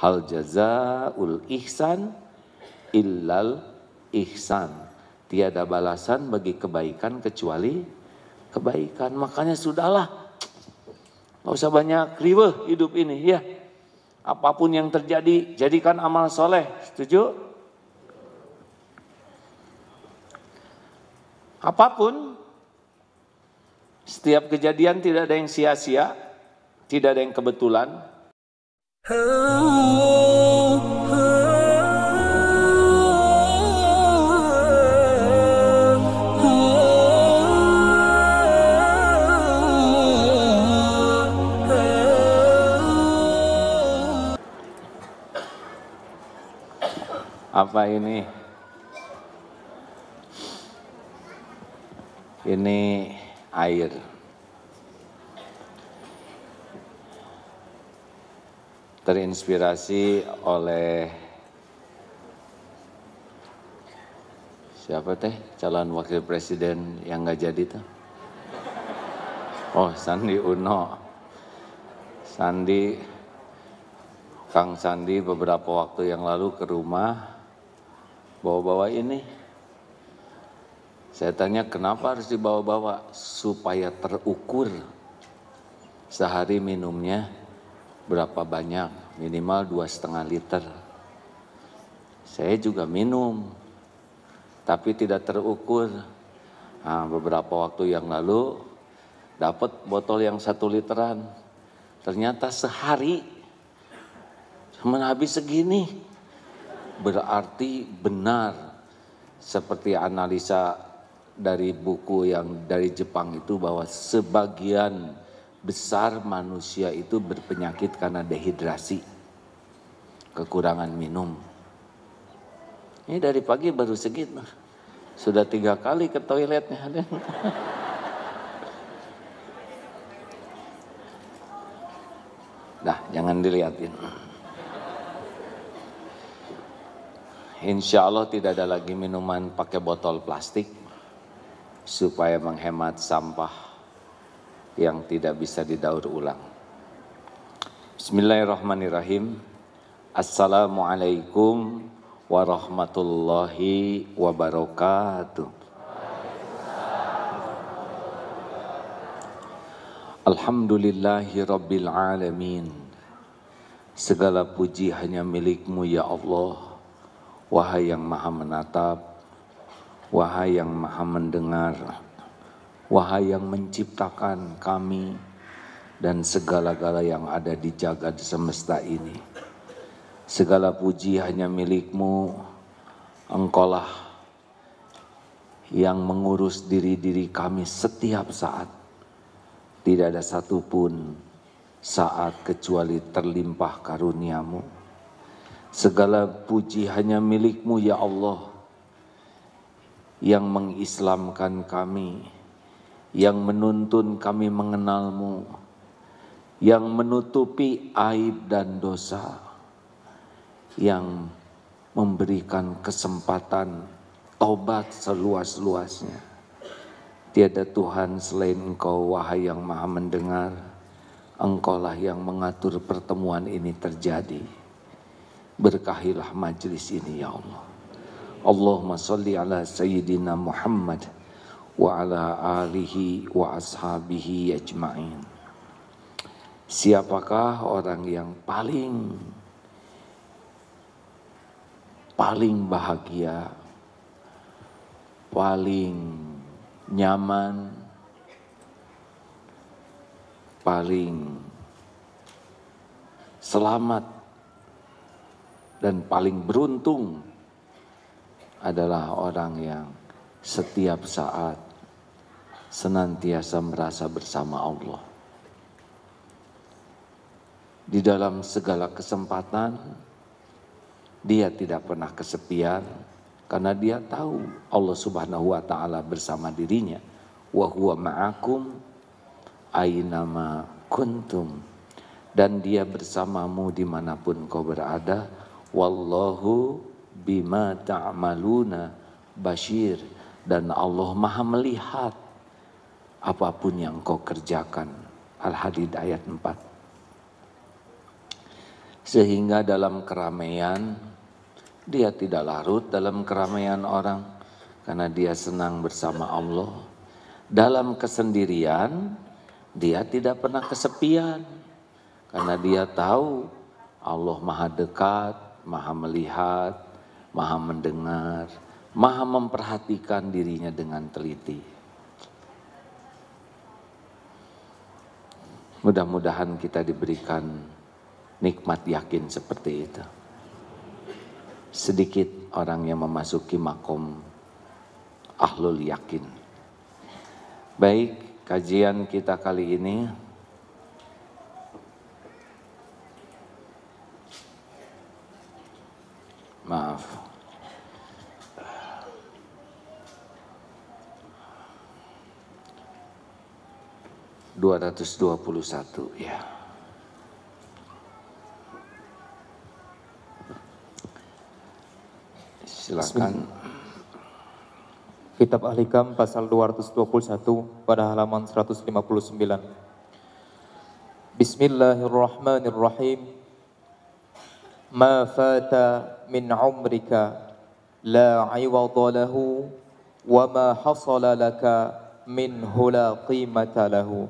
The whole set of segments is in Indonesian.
Hal jazaul ihsan illal ihsan. Tiada balasan bagi kebaikan kecuali kebaikan. Makanya sudahlah, nggak usah banyak riweuh hidup ini ya. Apapun yang terjadi, jadikan amal soleh. Setuju? Apapun, setiap kejadian tidak ada yang sia-sia, tidak ada yang kebetulan. Apa ini? Ini air. Terinspirasi oleh siapa teh calon wakil presiden yang nggak jadi tuh? Oh, Sandi Uno. Kang Sandi beberapa waktu yang lalu ke rumah bawa-bawa ini. Saya tanya kenapa harus dibawa-bawa? Supaya terukur sehari minumnya berapa banyak, minimal 2,5 liter. Saya juga minum, tapi tidak terukur. Nah, beberapa waktu yang lalu dapat botol yang 1 literan. Ternyata sehari cuma habis segini. Berarti benar seperti analisa dari buku yang dari Jepang itu bahwa sebagian besar manusia itu berpenyakit karena dehidrasi, kekurangan minum. Ini dari pagi baru segitu, sudah 3 kali ke toiletnya. Dah, jangan dilihatin. Insya Allah tidak ada lagi minuman pakai botol plastik supaya menghemat sampah yang tidak bisa didaur ulang. Bismillahirrahmanirrahim. Assalamualaikum warahmatullahi wabarakatuh. Alhamdulillahi rabbil alamin. Segala puji hanya milik-Mu ya Allah. Wahai yang maha menatap, wahai yang maha mendengar, wahai yang menciptakan kami dan segala-gala yang ada di jagat semesta ini. Segala puji hanya milik-Mu, Engkaulah yang mengurus diri-diri kami setiap saat. Tidak ada satupun saat kecuali terlimpah karunia-Mu. Segala puji hanya milik-Mu ya Allah, yang mengislamkan kami, yang menuntun kami mengenal-Mu, yang menutupi aib dan dosa, yang memberikan kesempatan taubat seluas-luasnya. Tiada Tuhan selain Engkau, wahai yang maha mendengar. Engkaulah yang mengatur pertemuan ini terjadi. Berkahilah majlis ini ya Allah. Allahumma salli ala Sayyidina Muhammad wa ala alihi wa ashabihi ajma'in. Siapakah orang yang paling bahagia, paling nyaman, paling selamat dan paling beruntung adalah orang yang setiap saat senantiasa merasa bersama Allah. Di dalam segala kesempatan, dia tidak pernah kesepian karena dia tahu Allah Subhanahu wa Ta'ala bersama dirinya. Wa huwa ma'akum aynama kuntum. Dan dia bersamamu dimanapun kau berada. Wallahu bima ta'maluna basyir. Dan Allah maha melihat apapun yang kau kerjakan. Al-Hadid ayat 4. Sehingga dalam keramaian, dia tidak larut dalam keramaian orang, karena dia senang bersama Allah. Dalam kesendirian, dia tidak pernah kesepian, karena dia tahu Allah maha dekat, maha melihat, maha mendengar, maha memperhatikan dirinya dengan teliti. Mudah-mudahan kita diberikan nikmat yakin seperti itu. Sedikit orang yang memasuki makom ahlul yakin. Baik, kajian kita kali ini maaf. (221) ya. Silakan. Kitab Al-Hikam pasal 221 pada halaman 159. Bismillahirrahmanirrahim. Ma fata min umrika la 'iwada lahu wa ma hasala laka minhu la qimata lahu.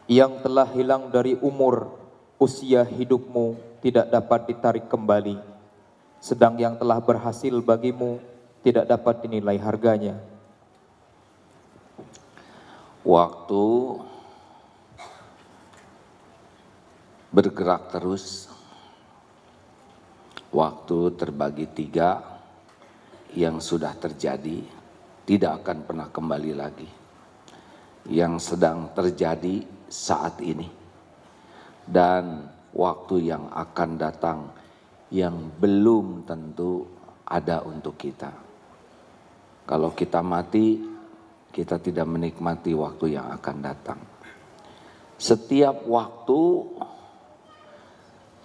Yang telah hilang dari umur, usia hidupmu tidak dapat ditarik kembali, sedang yang telah berhasil bagimu tidak dapat dinilai harganya. Waktu bergerak terus, waktu terbagi 3, yang sudah terjadi tidak akan pernah kembali lagi, yang sedang terjadi saat ini, dan waktu yang akan datang yang belum tentu ada untuk kita. Kalau kita mati, kita tidak menikmati waktu yang akan datang. Setiap waktu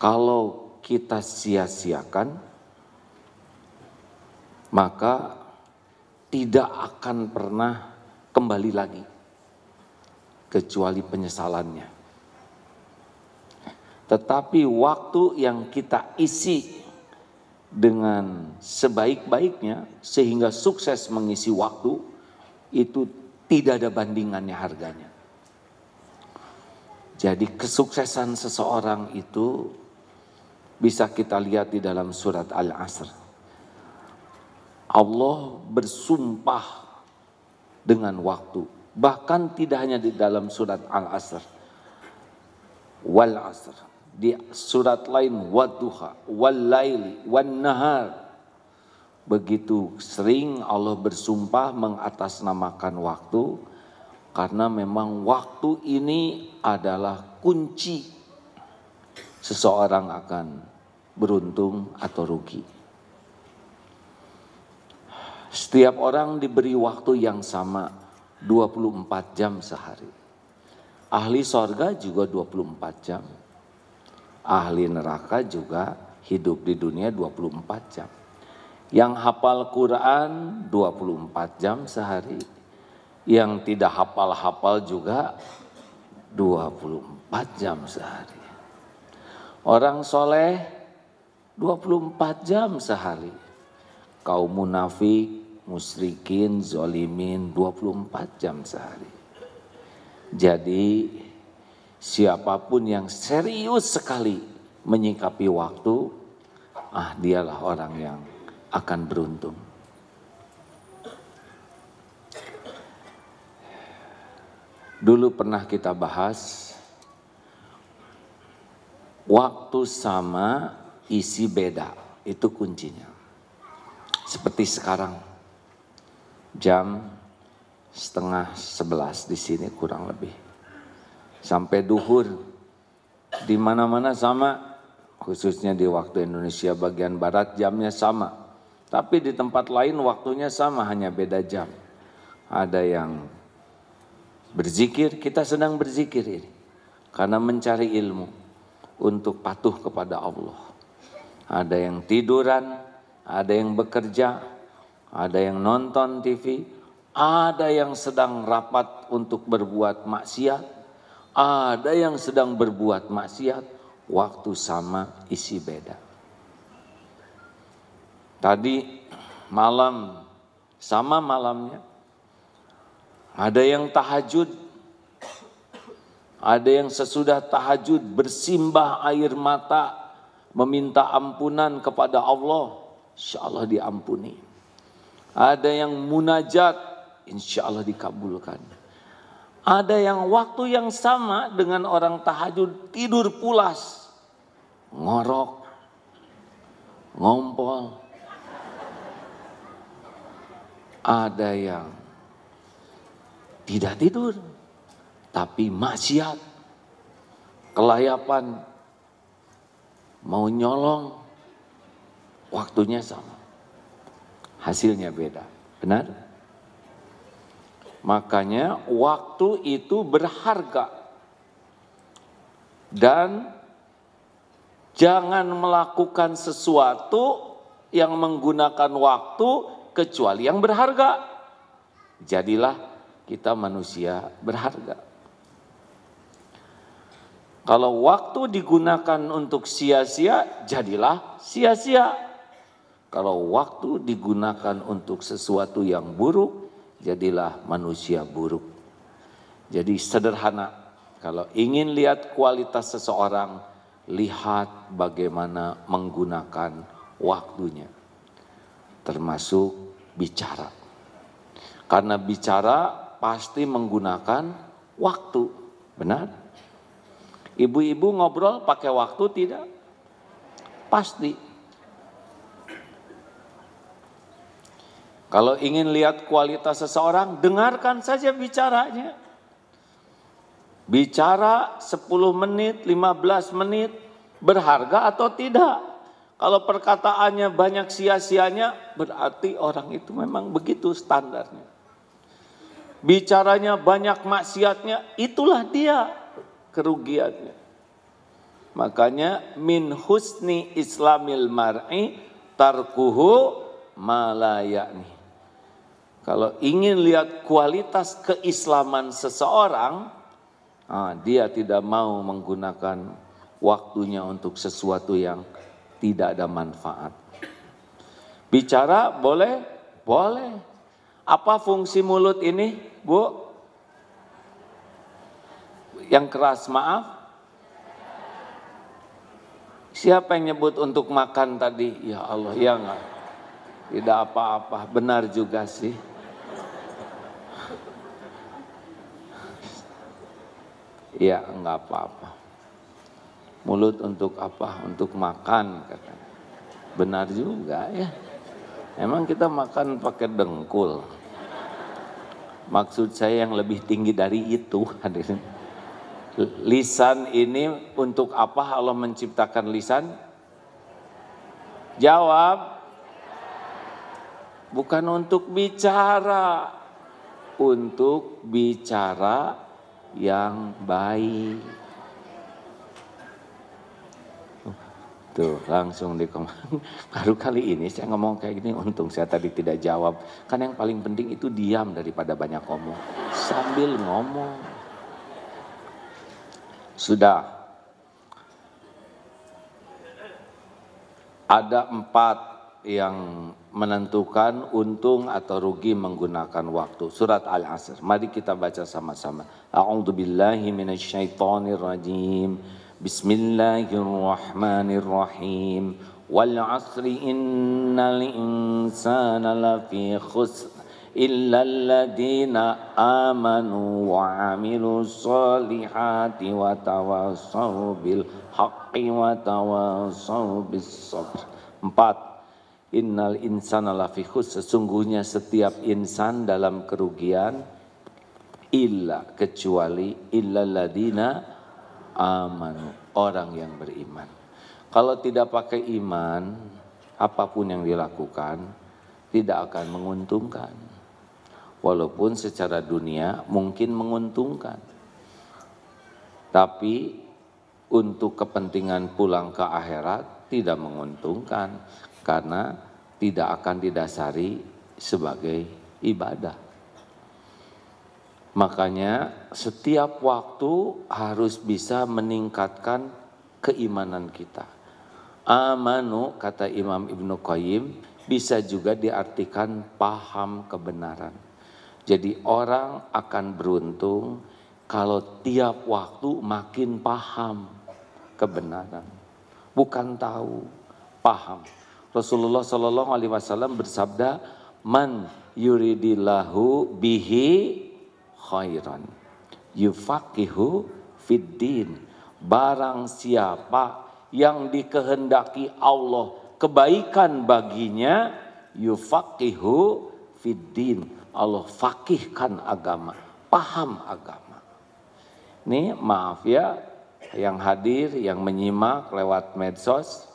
kalau kita sia-siakan, maka tidak akan pernah kembali lagi, kecuali penyesalannya. Tetapi waktu yang kita isi dengan sebaik-baiknya sehingga sukses mengisi waktu, itu tidak ada bandingannya harganya. Jadi kesuksesan seseorang itu bisa kita lihat di dalam surat Al-Asr. Allah bersumpah dengan waktu. Bahkan tidak hanya di dalam surat Al-Asr, wal asr, di surat lain wadduha, wal laili, wan nahar. Begitu sering Allah bersumpah mengatasnamakan waktu, karena memang waktu ini adalah kunci seseorang akan beruntung atau rugi. Setiap orang diberi waktu yang sama, 24 jam sehari. Ahli sorga juga 24 jam. Ahli neraka juga hidup di dunia 24 jam. Yang hafal Quran 24 jam sehari. Yang tidak hafal-hafal juga 24 jam sehari. Orang soleh 24 jam sehari. Kaum munafik, musyrikin, zolimin 24 jam sehari. Jadi siapapun yang serius sekali menyikapi waktu, dialah orang yang akan beruntung. Dulu pernah kita bahas, waktu sama, isi beda, itu kuncinya. Seperti sekarang, jam 10:30 di sini kurang lebih. Sampai duhur, di mana-mana sama, khususnya di waktu Indonesia bagian barat jamnya sama. Tapi di tempat lain waktunya sama, hanya beda jam. Ada yang berzikir, kita sedang berzikir ini. Karena mencari ilmu untuk patuh kepada Allah. Ada yang tiduran, ada yang bekerja, ada yang nonton TV, ada yang sedang rapat untuk berbuat maksiat, ada yang sedang berbuat maksiat, waktu sama, isi beda. Tadi malam sama malamnya. Ada yang tahajud, ada yang sesudah tahajud bersimbah air mata, meminta ampunan kepada Allah, insya Allah diampuni. Ada yang munajat, insya Allah dikabulkan. Ada yang waktu yang sama dengan orang tahajud tidur pulas, ngorok, ngompol. Ada yang tidak tidur, tapi maksiat, kelayapan, mau nyolong, waktunya sama, hasilnya beda. Benar? Makanya waktu itu berharga. Dan jangan melakukan sesuatu yang menggunakan waktu kecuali yang berharga. Jadilah kita manusia berharga. Kalau waktu digunakan untuk sia-sia, jadilah sia-sia. Kalau waktu digunakan untuk sesuatu yang buruk, jadilah manusia buruk. Jadi sederhana, kalau ingin lihat kualitas seseorang, lihat bagaimana menggunakan waktunya. Termasuk bicara. Karena bicara pasti menggunakan waktu, benar? Ibu-ibu ngobrol pakai waktu tidak? Pasti. Kalau ingin lihat kualitas seseorang, dengarkan saja bicaranya. Bicara 10 menit, 15 menit, berharga atau tidak? Kalau perkataannya banyak sia-sianya, berarti orang itu memang begitu standarnya. Bicaranya banyak maksiatnya, itulah dia kerugiannya. Makanya min husni islamil mar'i tarkuhu ma la ya'ni. Kalau ingin lihat kualitas keislaman seseorang, dia tidak mau menggunakan waktunya untuk sesuatu yang tidak ada manfaat. Bicara boleh? Boleh. Apa fungsi mulut ini? Bu, yang keras maaf. Siapa yang nyebut untuk makan tadi? Ya Allah, ya enggak. Tidak apa-apa, benar juga sih. Ya enggak apa-apa. Mulut untuk apa? Untuk makan katanya. Benar juga ya. Emang kita makan pakai dengkul. Maksud saya yang lebih tinggi dari itu. Lisan ini untuk apa Allah menciptakan lisan? Jawab. Bukan untuk bicara. Untuk bicara yang baik. Tuh langsung baru kali ini saya ngomong kayak gini, untung saya tadi tidak jawab. Kan yang paling penting itu diam daripada banyak ngomong. Sambil ngomong. Sudah. Ada 4 yang menentukan untung atau rugi menggunakan waktu. Surat Al-Asr. Mari kita baca sama-sama. A'udzubillahi minasyaitonirrajim. Bismillahirrahmanirrahim. Wal 'asri innal insana lafi khusr illa alladziina amanu wa 'amilus shalihati wa tawassaw bil haqqi wa tawassaw bis sabr. 4. Innal insana lafi khusr, sesungguhnya setiap insan dalam kerugian, illa kecuali illalladzina amanu, orang yang beriman. Kalau tidak pakai iman, apapun yang dilakukan tidak akan menguntungkan. Walaupun secara dunia mungkin menguntungkan. Tapi untuk kepentingan pulang ke akhirat tidak menguntungkan. Karena tidak akan didasari sebagai ibadah. Makanya setiap waktu harus bisa meningkatkan keimanan kita. Amanu, kata Imam Ibnu Qayyim, bisa juga diartikan paham kebenaran. Jadi orang akan beruntung kalau tiap waktu makin paham kebenaran. Bukan tahu, paham. Rasulullah Shallallahu Alaihi Wasallam bersabda, man yuridillahu bihi khairan yufaqihu fiddin. Barang siapa yang dikehendaki Allah kebaikan baginya, yufaqihu fiddin. Allah fakihkan agama, paham agama. Ini maaf ya, yang hadir, yang menyimak lewat medsos.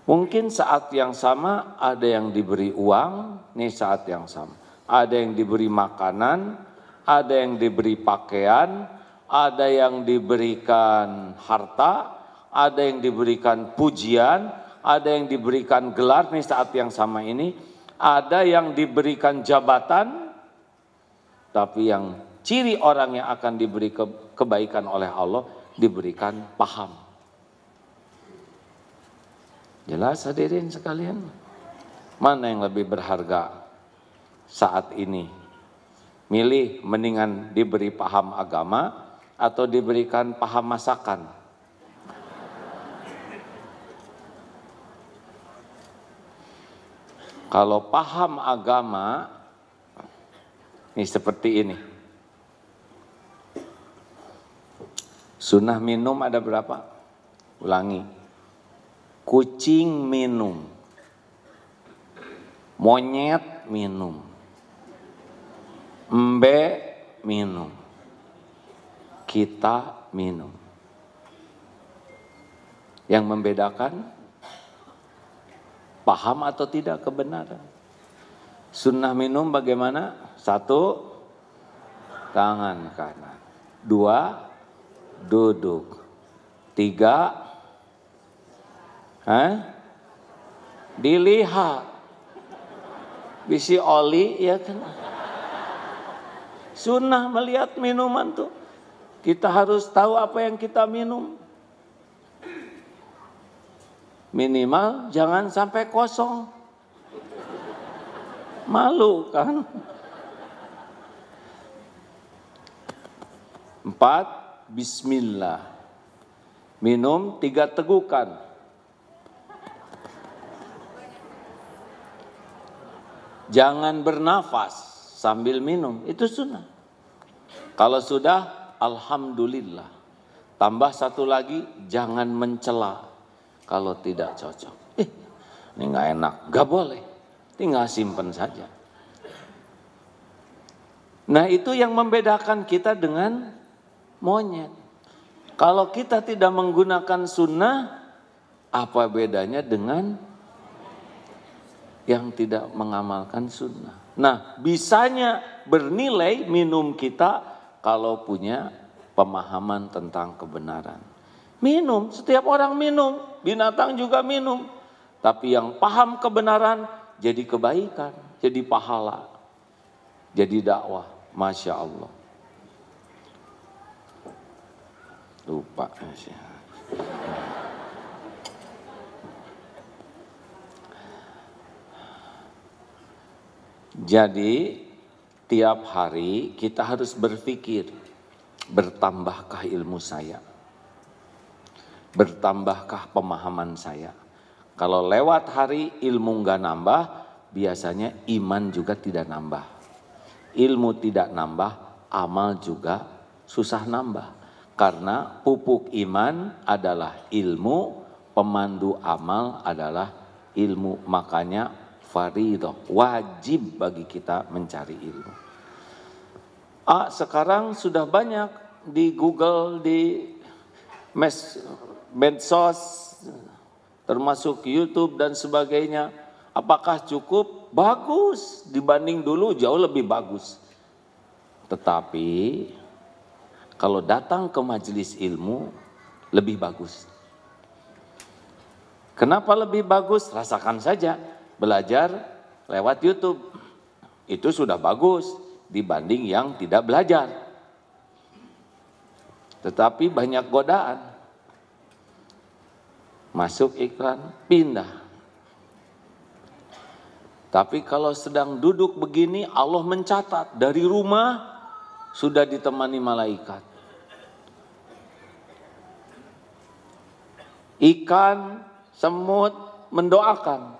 Mungkin saat yang sama ada yang diberi uang, nih saat yang sama. Ada yang diberi makanan, ada yang diberi pakaian, ada yang diberikan harta, ada yang diberikan pujian, ada yang diberikan gelar nih saat yang sama ini, ada yang diberikan jabatan, tapi yang ciri orang yang akan diberi kebaikan oleh Allah, diberikan paham. Jelas hadirin sekalian, mana yang lebih berharga saat ini? Milih mendingan diberi paham agama atau diberikan paham masakan? Kalau paham agama, ini seperti ini. Sunnah minum ada berapa? Ulangi. Kucing minum, monyet minum, embe minum, kita minum. Yang membedakan paham atau tidak kebenaran. Sunnah minum bagaimana? 1, tangan kanan. 2, duduk. 3, dilihat. Bisi oli ya kan. Sunnah melihat minuman tuh. Kita harus tahu apa yang kita minum. Minimal jangan sampai kosong. Malu kan. 4, bismillah. Minum 3 tegukan. Jangan bernafas sambil minum, itu sunnah. Kalau sudah, alhamdulillah. Tambah 1 lagi, jangan mencela kalau tidak cocok. Ini nggak enak, nggak boleh. Tinggal simpen saja. Nah itu yang membedakan kita dengan monyet. Kalau kita tidak menggunakan sunnah, apa bedanya dengan yang tidak mengamalkan sunnah? Nah, bisanya bernilai minum kita kalau punya pemahaman tentang kebenaran. Minum, setiap orang minum, binatang juga minum. Tapi yang paham kebenaran jadi kebaikan, jadi pahala, jadi dakwah. Masya Allah. Lupa. Jadi tiap hari kita harus berpikir, bertambahkah ilmu saya? Bertambahkah pemahaman saya? Kalau lewat hari ilmu enggak nambah, biasanya iman juga tidak nambah. Ilmu tidak nambah, amal juga susah nambah. Karena pupuk iman adalah ilmu, pemandu amal adalah ilmu. Makanya fardhu, wajib bagi kita mencari ilmu. Sekarang sudah banyak di Google, di medsos, termasuk YouTube dan sebagainya. Apakah cukup? Bagus, dibanding dulu jauh lebih bagus. Tetapi kalau datang ke majelis ilmu lebih bagus. Kenapa lebih bagus? Rasakan saja. Belajar lewat YouTube, itu sudah bagus dibanding yang tidak belajar. Tetapi banyak godaan. Masuk iklan, pindah. Tapi kalau sedang duduk begini, Allah mencatat dari rumah sudah ditemani malaikat. Ikan, semut mendoakan.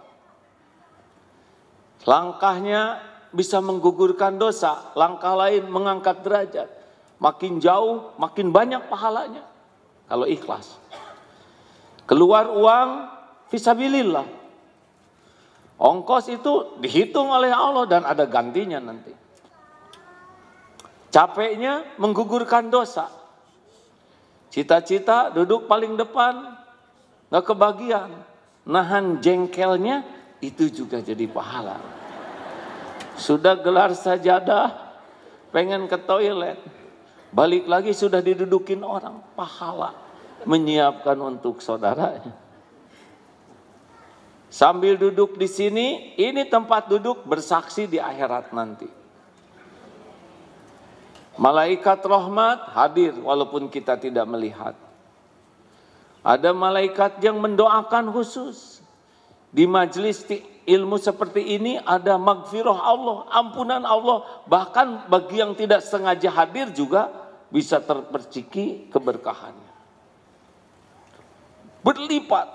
Langkahnya bisa menggugurkan dosa, langkah lain mengangkat derajat. Makin jauh, makin banyak pahalanya kalau ikhlas. Keluar uang fisabilillah. Ongkos itu dihitung oleh Allah dan ada gantinya nanti. Capeknya menggugurkan dosa. Cita-cita duduk paling depan, gak kebagian. Nahan jengkelnya itu juga jadi pahala. Sudah gelar sajadah, pengen ke toilet. Balik lagi sudah didudukin orang, pahala menyiapkan untuk saudaranya. Sambil duduk di sini, ini tempat duduk bersaksi di akhirat nanti. Malaikat rahmat hadir walaupun kita tidak melihat. Ada malaikat yang mendoakan khusus. Di majelis ilmu seperti ini ada magfirah Allah, ampunan Allah. Bahkan bagi yang tidak sengaja hadir juga bisa terperciki keberkahannya. Berlipat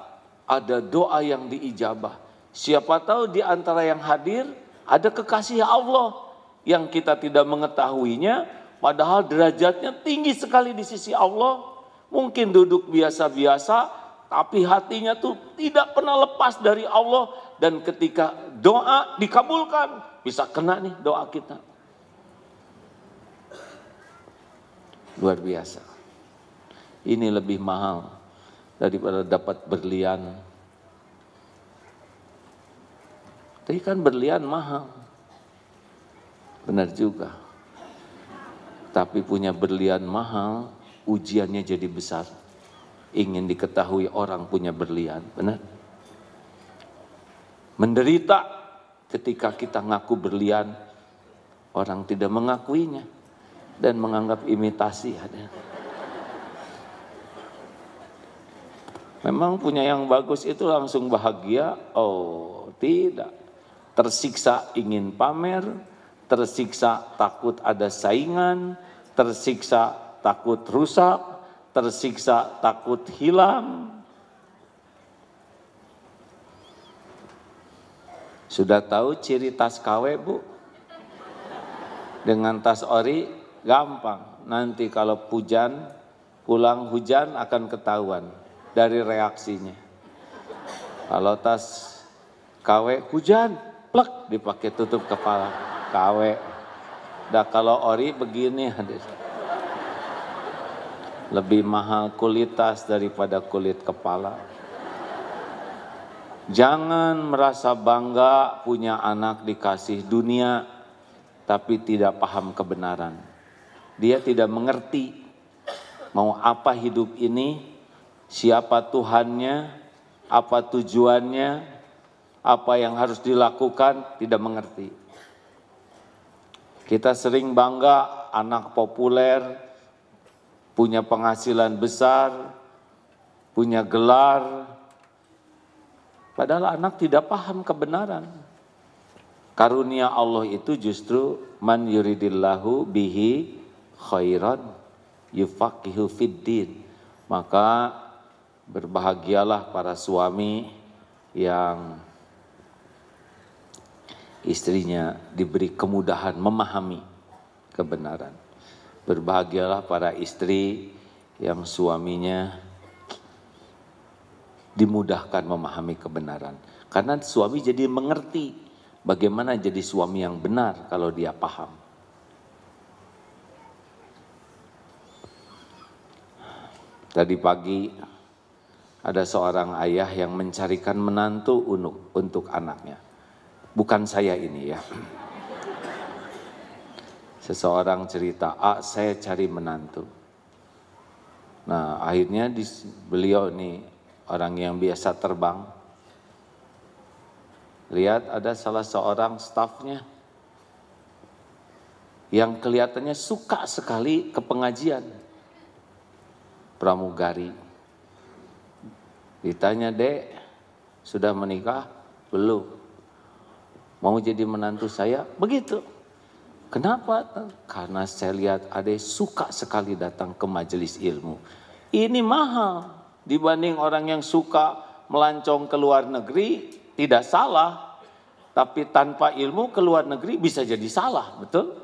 ada doa yang diijabah. Siapa tahu di antara yang hadir ada kekasih Allah yang kita tidak mengetahuinya, padahal derajatnya tinggi sekali di sisi Allah. Mungkin duduk biasa-biasa, tapi hatinya tuh tidak pernah lepas dari Allah. Dan ketika doa dikabulkan, bisa kena nih doa kita. Luar biasa. Ini lebih mahal daripada dapat berlian. Tapi kan berlian mahal. Benar juga. Tapi punya berlian mahal, ujiannya jadi besar. Ingin diketahui orang punya berlian, benar? Menderita ketika kita ngaku berlian, orang tidak mengakuinya dan menganggap imitasi ada. Memang punya yang bagus itu langsung bahagia? Oh, tidak. Tersiksa ingin pamer, tersiksa takut ada saingan, tersiksa takut rusak, tersiksa takut hilang. Sudah tahu ciri tas KW, Bu? Dengan tas ori gampang. Nanti kalau hujan, pulang hujan akan ketahuan dari reaksinya. Kalau tas KW hujan, plek dipakai tutup kepala. KW. Dah kalau ori begini hadir. Lebih mahal kulit tas daripada kulit kepala. Jangan merasa bangga punya anak dikasih dunia, tapi tidak paham kebenaran. Dia tidak mengerti mau apa hidup ini, siapa Tuhannya, apa tujuannya, apa yang harus dilakukan, tidak mengerti. Kita sering bangga anak populer, punya penghasilan besar, punya gelar, padahal anak tidak paham kebenaran. Karunia Allah itu justru man yuridillahu bihi khairan yufaqihu fiddin. Maka berbahagialah para suami yang istrinya diberi kemudahan memahami kebenaran. Berbahagialah para istri yang suaminya dimudahkan memahami kebenaran. Karena suami jadi mengerti bagaimana jadi suami yang benar kalau dia paham. Tadi pagi ada seorang ayah yang mencarikan menantu untuk anaknya. Bukan saya ini ya. Seseorang cerita, saya cari menantu. Nah akhirnya beliau nih orang yang biasa terbang. Lihat ada salah seorang stafnya yang kelihatannya suka sekali ke pengajian. pramugari. Ditanya, "Dek, sudah menikah?" "Belum." "Mau jadi menantu saya?" Begitu. Kenapa? Karena saya lihat adek suka sekali datang ke majelis ilmu. Ini mahal dibanding orang yang suka melancong ke luar negeri, tidak salah. Tapi tanpa ilmu ke luar negeri bisa jadi salah, betul?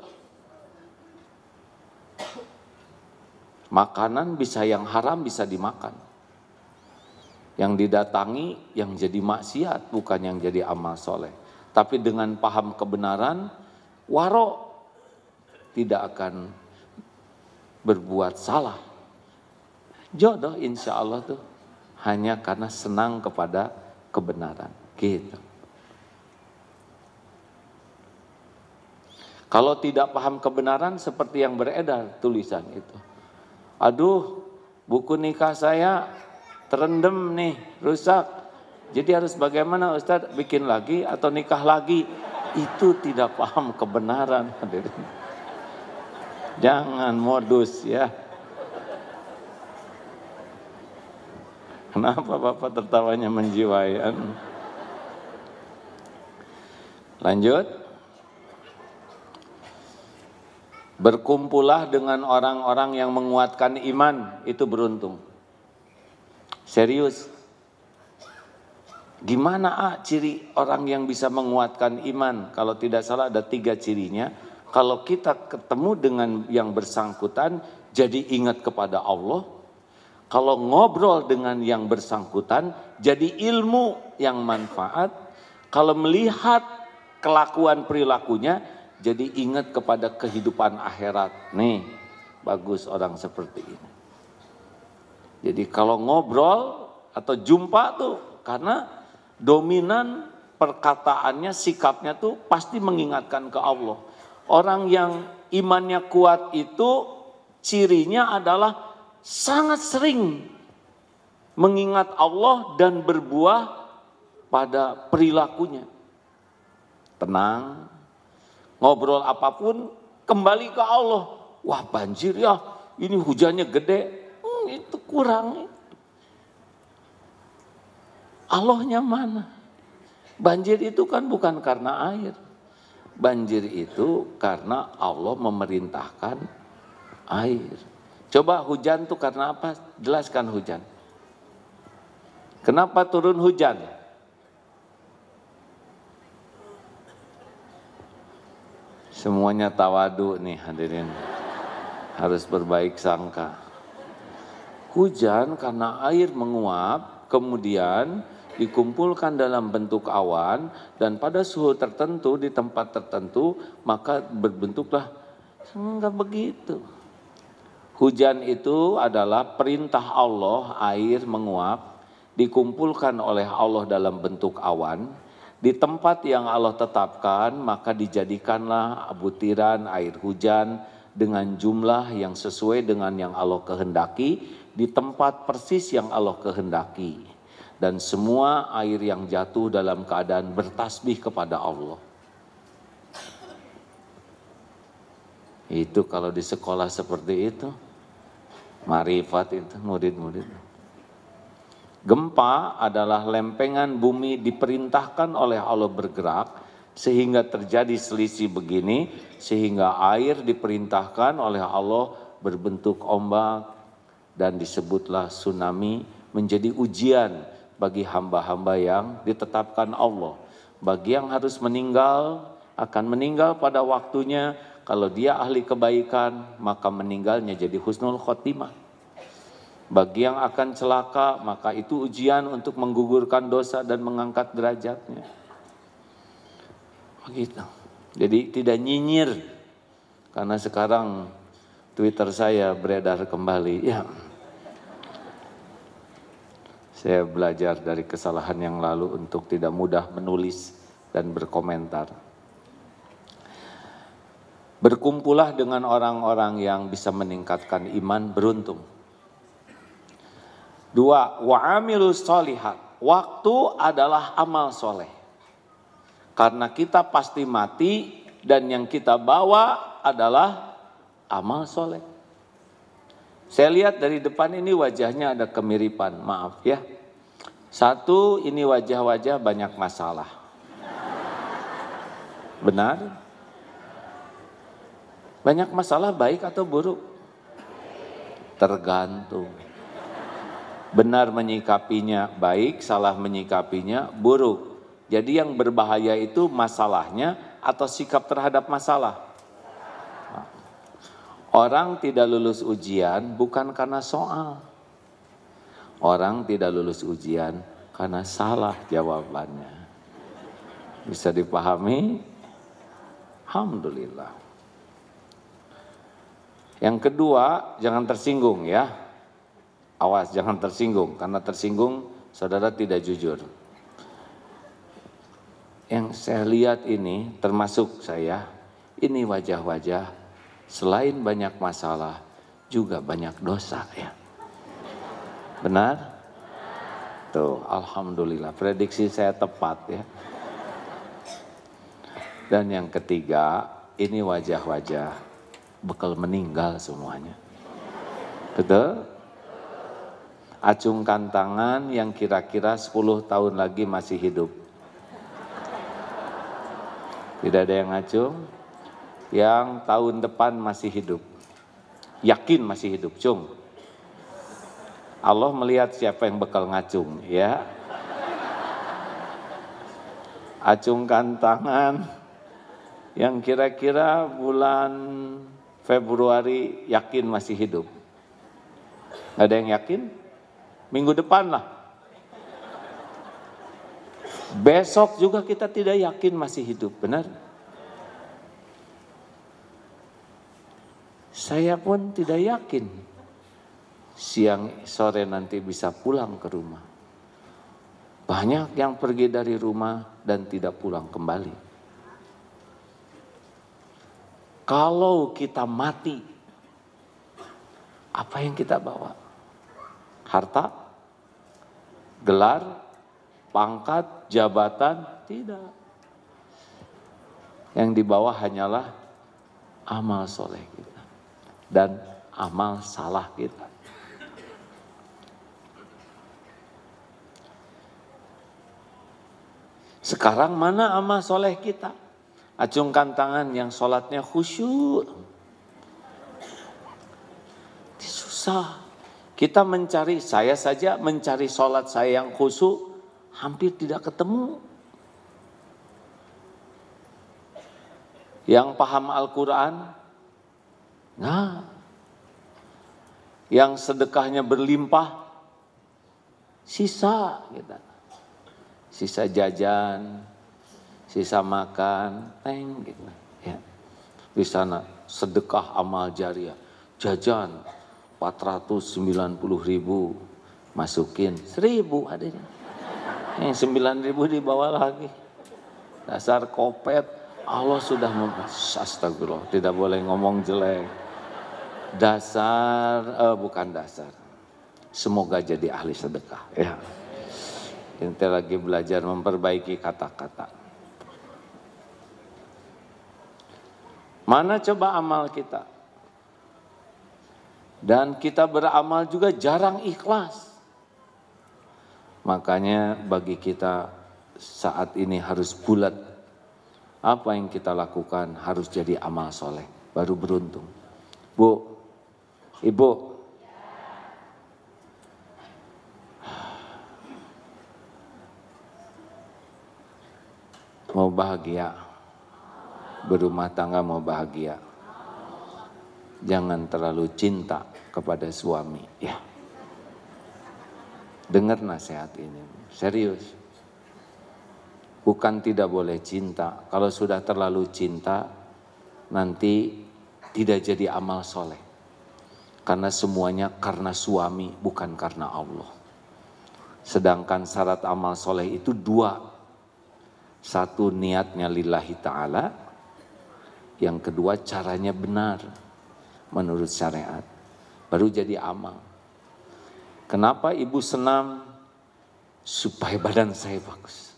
Makanan bisa yang haram bisa dimakan. Yang didatangi yang jadi maksiat, bukan yang jadi amal soleh. Tapi dengan paham kebenaran, waro tidak akan berbuat salah. Jodoh insya Allah tuh hanya karena senang kepada kebenaran. Gitu. Kalau tidak paham kebenaran seperti yang beredar tulisan itu. "Aduh, buku nikah saya terendam nih, rusak. Jadi harus bagaimana Ustadz? Bikin lagi atau nikah lagi?" Itu tidak paham kebenaran. Jangan modus ya. Kenapa Bapak tertawanya menjiwai? Lanjut. Berkumpullah dengan orang-orang yang menguatkan iman, itu beruntung. Serius. Gimana ciri orang yang bisa menguatkan iman? Kalau tidak salah ada 3 cirinya. Kalau kita ketemu dengan yang bersangkutan, jadi ingat kepada Allah. Kalau ngobrol dengan yang bersangkutan, jadi ilmu yang manfaat. Kalau melihat kelakuan perilakunya, jadi ingat kepada kehidupan akhirat. Nih, bagus orang seperti ini. Jadi kalau ngobrol atau jumpa tuh, karena dominan perkataannya, sikapnya tuh pasti mengingatkan ke Allah. Orang yang imannya kuat itu cirinya adalah sangat sering mengingat Allah dan berbuah pada perilakunya. Tenang, ngobrol apapun kembali ke Allah. Wah, banjir ya, ini hujannya gede. Itu kurang. Allahnya mana? Banjir itu kan bukan karena air. Banjir itu karena Allah memerintahkan air. Coba hujan itu karena apa? Jelaskan hujan. Kenapa turun hujan? Semuanya tawadu nih hadirin. Harus berbaik sangka. Hujan karena air menguap, kemudian dikumpulkan dalam bentuk awan, dan pada suhu tertentu di tempat tertentu maka berbentuklah. Enggak begitu. Hujan itu adalah perintah Allah, air menguap, dikumpulkan oleh Allah dalam bentuk awan, di tempat yang Allah tetapkan, maka dijadikanlah butiran air hujan dengan jumlah yang sesuai dengan yang Allah kehendaki, di tempat persis yang Allah kehendaki. Dan semua air yang jatuh dalam keadaan bertasbih kepada Allah. Itu kalau di sekolah seperti itu, marifat itu murid-murid. Gempa adalah lempengan bumi diperintahkan oleh Allah bergerak sehingga terjadi selisih begini, sehingga air diperintahkan oleh Allah berbentuk ombak dan disebutlah tsunami, menjadi ujian bagi hamba-hamba yang ditetapkan Allah. Bagi yang harus meninggal, akan meninggal pada waktunya. Kalau dia ahli kebaikan, maka meninggalnya jadi husnul khotimah. Bagi yang akan celaka, maka itu ujian untuk menggugurkan dosa dan mengangkat derajatnya. Begitu. Jadi tidak nyinyir. Karena sekarang Twitter saya beredar kembali. Ya, saya belajar dari kesalahan yang lalu untuk tidak mudah menulis dan berkomentar. Berkumpullah dengan orang-orang yang bisa meningkatkan iman, beruntung. 2, wa'amilus sholihat. Waktu adalah amal soleh. Karena kita pasti mati dan yang kita bawa adalah amal soleh. Saya lihat dari depan ini wajahnya ada kemiripan, maaf ya. Satu, ini wajah-wajah banyak masalah. Benar? Banyak masalah baik atau buruk? Tergantung. Benar menyikapinya baik, salah menyikapinya buruk. Jadi yang berbahaya itu masalahnya atau sikap terhadap masalah. Orang tidak lulus ujian bukan karena soal. Orang tidak lulus ujian karena salah jawabannya. Bisa dipahami? Alhamdulillah. Yang kedua, jangan tersinggung ya. Awas, jangan tersinggung. Karena tersinggung, saudara tidak jujur. Yang saya lihat ini, termasuk saya, ini wajah-wajah selain banyak masalah, juga banyak dosa ya. Benar? Tuh, alhamdulillah, prediksi saya tepat ya. Dan yang ketiga, ini wajah-wajah bekal meninggal semuanya. Betul? Acungkan tangan yang kira-kira 10 tahun lagi masih hidup. Tidak ada yang ngacung? Yang tahun depan masih hidup. Yakin masih hidup, cung. Allah melihat siapa yang bakal ngacung, ya. Acungkan tangan yang kira-kira bulan Februari yakin masih hidup. Ada yang yakin? Minggu depan lah. Besok juga kita tidak yakin masih hidup, benar? Saya pun tidak yakin siang sore nanti bisa pulang ke rumah. Banyak yang pergi dari rumah dan tidak pulang kembali. Kalau kita mati, apa yang kita bawa? Harta? Gelar? Pangkat? Jabatan? Tidak. Yang dibawa hanyalah amal soleh kita dan amal salah kita. Sekarang mana amal soleh kita? Acungkan tangan yang sholatnya khusyuk. Susah. Kita mencari, saya saja mencari sholat saya yang khusyuk hampir tidak ketemu. Yang paham Al-Quran, nah, yang sedekahnya berlimpah, sisa kita, sisa jajan, sisa makan, gitu. Ya. Di sana sedekah amal jariah, jajan 490.000, masukin 1.000 adanya, yang 9.000 dibawa lagi. Dasar kopet, Allah sudah astagfirullah, tidak boleh ngomong jelek. Bukan dasar. Semoga jadi ahli sedekah. Ya. Kita lagi belajar memperbaiki kata-kata. Mana coba amal kita? Dan kita beramal juga jarang ikhlas. Makanya bagi kita saat ini harus bulat. Apa yang kita lakukan harus jadi amal soleh. Baru beruntung. Bu, Ibu. Mau bahagia. Berumah tangga mau bahagia. Jangan terlalu cinta kepada suami, ya. Dengar nasihat ini, serius. Bukan tidak boleh cinta. Kalau sudah terlalu cinta, nanti tidak jadi amal soleh. Karena semuanya karena suami, bukan karena Allah. Sedangkan syarat amal soleh itu 2. Satu, niatnya lillahi ta'ala. Yang kedua, caranya benar menurut syariat. Baru jadi amal. Kenapa ibu senam? Supaya badan saya bagus.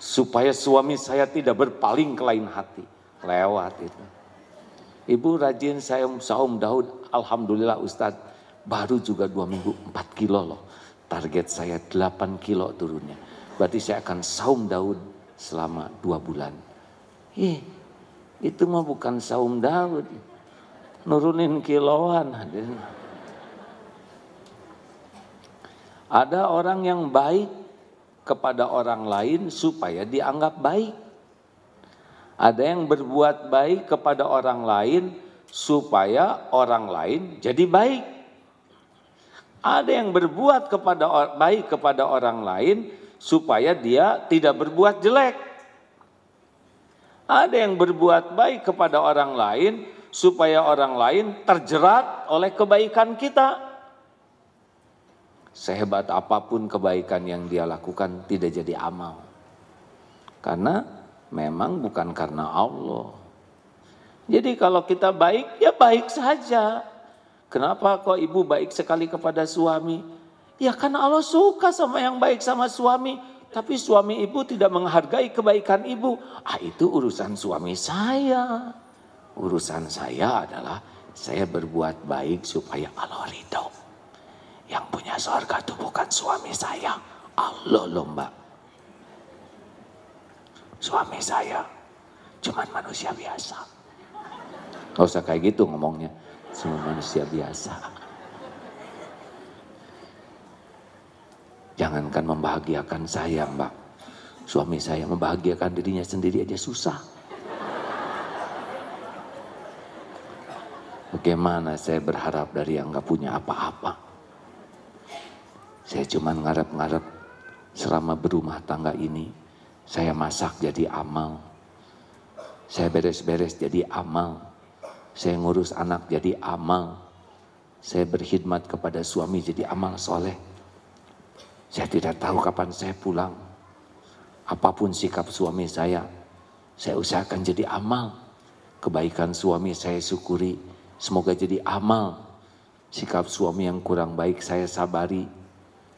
Supaya suami saya tidak berpaling ke lain hati. Lewat itu. Ibu rajin saya saum Daud. Alhamdulillah Ustadz. baru juga 2 minggu 4 kilo loh. Target saya 8 kilo turunnya. Berarti saya akan saum Daud selama 2 bulan. Itu mah bukan saum Daud. Nurunin kiloan. Ada orang yang baik kepada orang lain supaya dianggap baik. Ada yang berbuat baik kepada orang lain supaya orang lain jadi baik. Ada yang berbuat baik kepada orang lain supaya dia tidak berbuat jelek. Ada yang berbuat baik kepada orang lain supaya orang lain terjerat oleh kebaikan kita. Sehebat apapun kebaikan yang dia lakukan tidak jadi amal. Karena memang bukan karena Allah. Jadi kalau kita baik, ya baik saja. Kenapa kok ibu baik sekali kepada suami? Ya karena Allah suka sama yang baik sama suami. Tapi suami ibu tidak menghargai kebaikan ibu. Itu urusan suami saya. Urusan saya adalah saya berbuat baik supaya Allah ridho. Yang punya surga itu bukan suami saya. Allah loh mbak. Suami saya cuman manusia biasa. Gak usah kayak gitu ngomongnya. Cuma manusia biasa. Jangankan membahagiakan saya mbak. Suami saya membahagiakan dirinya sendiri aja susah. Bagaimana saya berharap dari yang gak punya apa-apa. Saya cuma ngarep-ngarep selama berumah tangga ini. Saya masak jadi amal. Saya beres-beres jadi amal. Saya ngurus anak jadi amal. Saya berkhidmat kepada suami jadi amal soleh. Saya tidak tahu kapan saya pulang. Apapun sikap suami saya usahakan jadi amal. Kebaikan suami saya syukuri, semoga jadi amal. Sikap suami yang kurang baik saya sabari,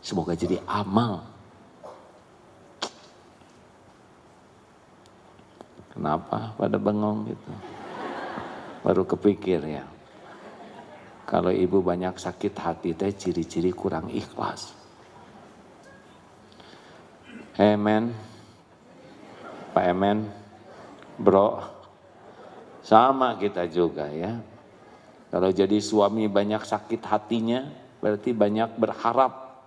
semoga jadi amal. Kenapa pada bengong gitu? Baru kepikir ya. Kalau ibu banyak sakit hati teh ciri-ciri kurang ikhlas. Men, Pak Emen, bro, sama kita juga ya. Kalau jadi suami banyak sakit hatinya, berarti banyak berharap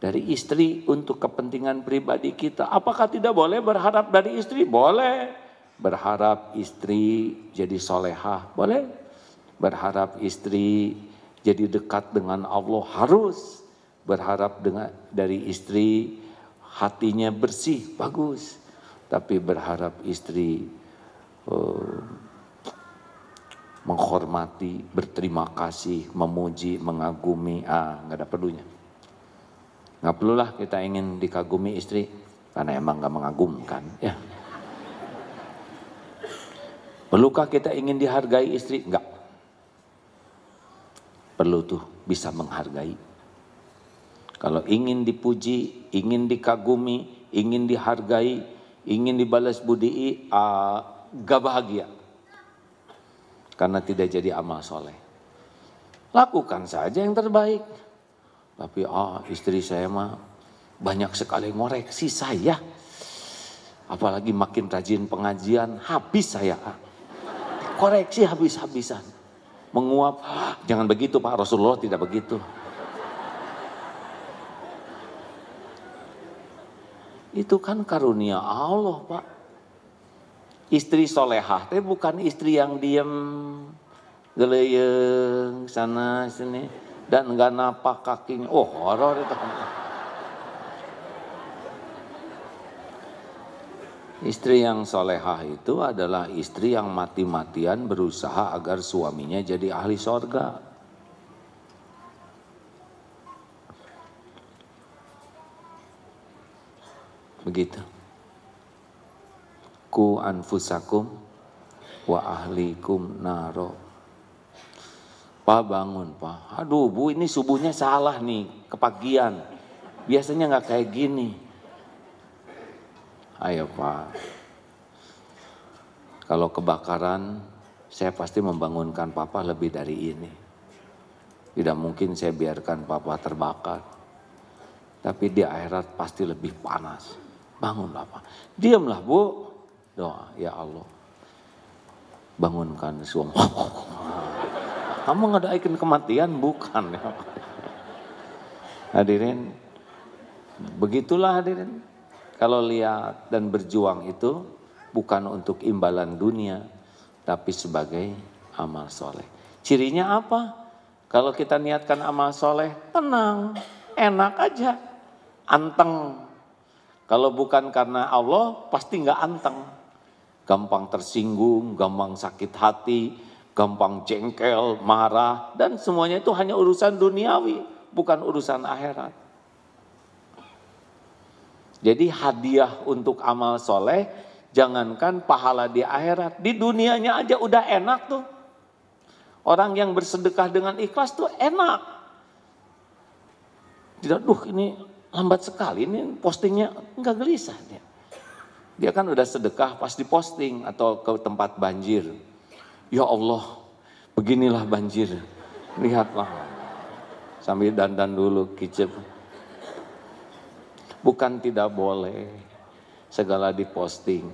dari istri untuk kepentingan pribadi kita. Apakah tidak boleh berharap dari istri? Boleh. Berharap istri jadi solehah, boleh. Berharap istri jadi dekat dengan Allah, harus. Berharap dari istri hatinya bersih, bagus. Tapi berharap istri menghormati, berterima kasih, memuji, mengagumi, nggak ada perlunya. Nggak perlulah kita ingin dikagumi istri, karena emang nggak mengagumkan. Ya. Perlukah kita ingin dihargai istri? Enggak. Perlu tuh bisa menghargai. Kalau ingin dipuji, ingin dikagumi, ingin dihargai, ingin dibalas budi, gak bahagia. Karena tidak jadi amal soleh. Lakukan saja yang terbaik. Tapi istri saya mah banyak sekali ngoreksi saya. Apalagi makin rajin pengajian, habis saya. Koreksi habis-habisan. Menguap, jangan begitu Pak, Rasulullah tidak begitu. Itu kan karunia Allah Pak. Istri solehah teh bukan istri yang diem, geleyeng sana sini dan enggak napak kakinya. Horor itu. Istri yang solehah itu adalah istri yang mati-matian berusaha agar suaminya jadi ahli sorga. Begitu. Ku anfusakum wa ahlikum naro. Pak bangun Pak. Aduh Bu, ini subuhnya salah nih, kepagian. Biasanya nggak kayak gini. Ayo Pak. Kalau kebakaran, saya pasti membangunkan Papa lebih dari ini. Tidak mungkin saya biarkan papa terbakar. Tapi di akhirat pasti lebih panas. Bangunlah Pak. Diamlah Bu. Doa, ya Allah. Bangunkan suami. Kamu ngadain kematian? Bukan. Hadirin, begitulah hadirin. Kalau lihat dan berjuang itu bukan untuk imbalan dunia, tapi sebagai amal soleh. Cirinya apa? Kalau kita niatkan amal soleh, tenang, enak aja, anteng. Kalau bukan karena Allah, pasti nggak anteng. Gampang tersinggung, gampang sakit hati, gampang jengkel, marah, dan semuanya itu hanya urusan duniawi, bukan urusan akhirat. Jadi hadiah untuk amal soleh, jangankan pahala di akhirat, di dunianya aja udah enak tuh. Orang yang bersedekah dengan ikhlas tuh enak. Tidak, ini lambat sekali, ini postingnya enggak gelisah dia. Dia kan udah sedekah pas diposting atau ke tempat banjir. Ya Allah, beginilah banjir. Lihatlah. Sambil dandan dulu kicep. Bukan tidak boleh segala diposting.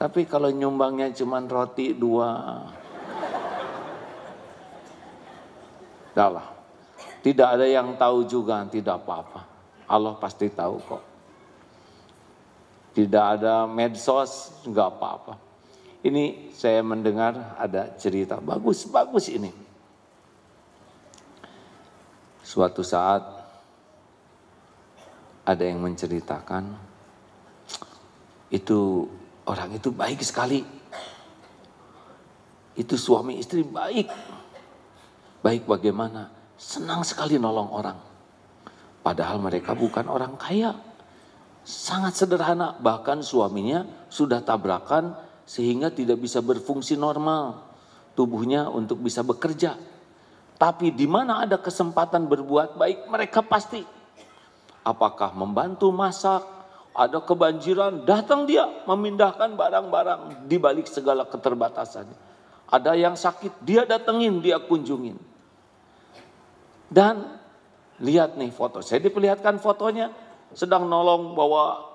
Tapi kalau nyumbangnya cuma roti 2. Dahlah. Tidak ada yang tahu juga, tidak apa-apa. Allah pasti tahu kok. Tidak ada medsos, enggak apa-apa. Ini saya mendengar ada cerita, bagus ini. Suatu saat ada yang menceritakan, itu orang itu baik sekali. Itu suami istri baik. Baik bagaimana? Senang sekali nolong orang. Padahal mereka bukan orang kaya. Sangat sederhana, bahkan suaminya sudah tabrakan sehingga tidak bisa berfungsi normal tubuhnya untuk bisa bekerja. Tapi di mana ada kesempatan berbuat baik, mereka pasti. Apakah membantu masak, ada kebanjiran, datang dia memindahkan barang-barang di balik segala keterbatasannya. Ada yang sakit, dia datengin, dia kunjungin. Dan lihat nih foto, saya diperlihatkan fotonya, sedang nolong bawa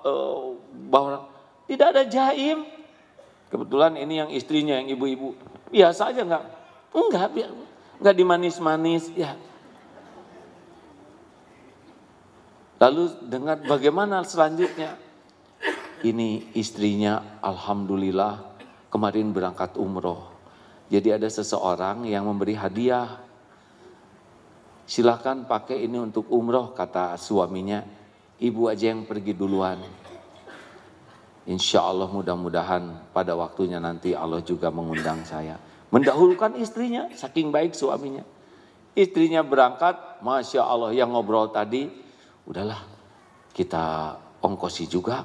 tidak ada jaim. Kebetulan ini yang istrinya, yang ibu-ibu. Biasa aja enggak dimanis-manis ya. Lalu dengar bagaimana selanjutnya. Ini istrinya alhamdulillah kemarin berangkat umroh. Jadi ada seseorang yang memberi hadiah. Silakan pakai ini untuk umroh, kata suaminya. Ibu aja yang pergi duluan. Insya Allah mudah-mudahan pada waktunya nanti Allah juga mengundang saya. Mendahulukan istrinya, saking baik suaminya. Istrinya berangkat, Masya Allah yang ngobrol tadi, udahlah kita ongkosi juga.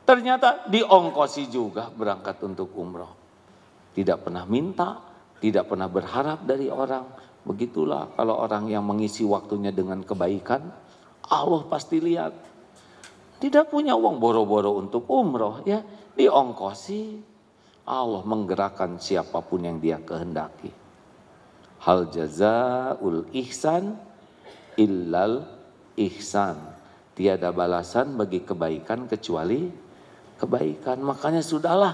Ternyata diongkosi juga berangkat untuk umroh. Tidak pernah minta, tidak pernah berharap dari orang. Begitulah kalau orang yang mengisi waktunya dengan kebaikan, Allah pasti lihat. Tidak punya uang boro-boro untuk umroh, ya diongkosi. Allah menggerakkan siapapun yang dia kehendaki. Hal jazaul ihsan illal ihsan. Tiada balasan bagi kebaikan kecuali kebaikan. Makanya sudahlah,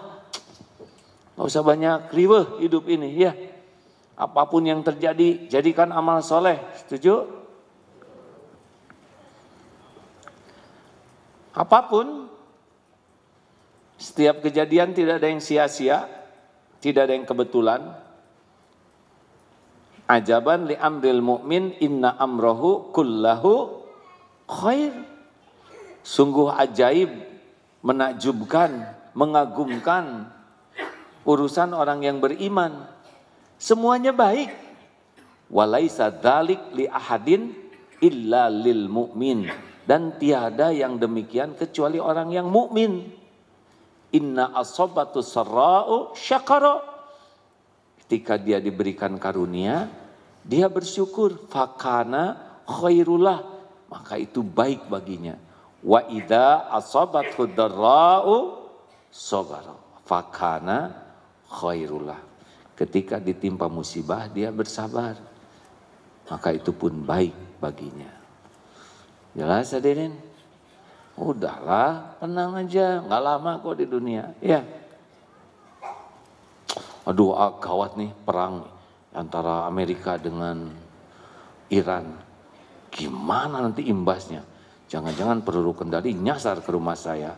nggak usah banyak riweh hidup ini ya. Apapun yang terjadi, jadikan amal soleh. Setuju? Apapun, setiap kejadian tidak ada yang sia-sia, tidak ada yang kebetulan. Ajaban li amril mu'min inna amrohu kullahu khair. Sungguh ajaib, menakjubkan, mengagumkan urusan orang yang beriman. Semuanya baik. Walaisa dzalik li ahadin illa lil mu'min. Dan tiada yang demikian kecuali orang yang mukmin. Inna asobatu sarra'u syakara. Ketika dia diberikan karunia, dia bersyukur. Fakana khairullah. Maka itu baik baginya. Wa idza asabathu darra'u sabara. Fakana khairullah. Ketika ditimpa musibah dia bersabar. maka itu pun baik baginya. Jelas hadirin? Udahlah, tenang aja, nggak lama kok di dunia. Ya. Aduh, gawat nih perang antara Amerika dengan Iran. Gimana nanti imbasnya? Jangan-jangan peluru kendali nyasar ke rumah saya.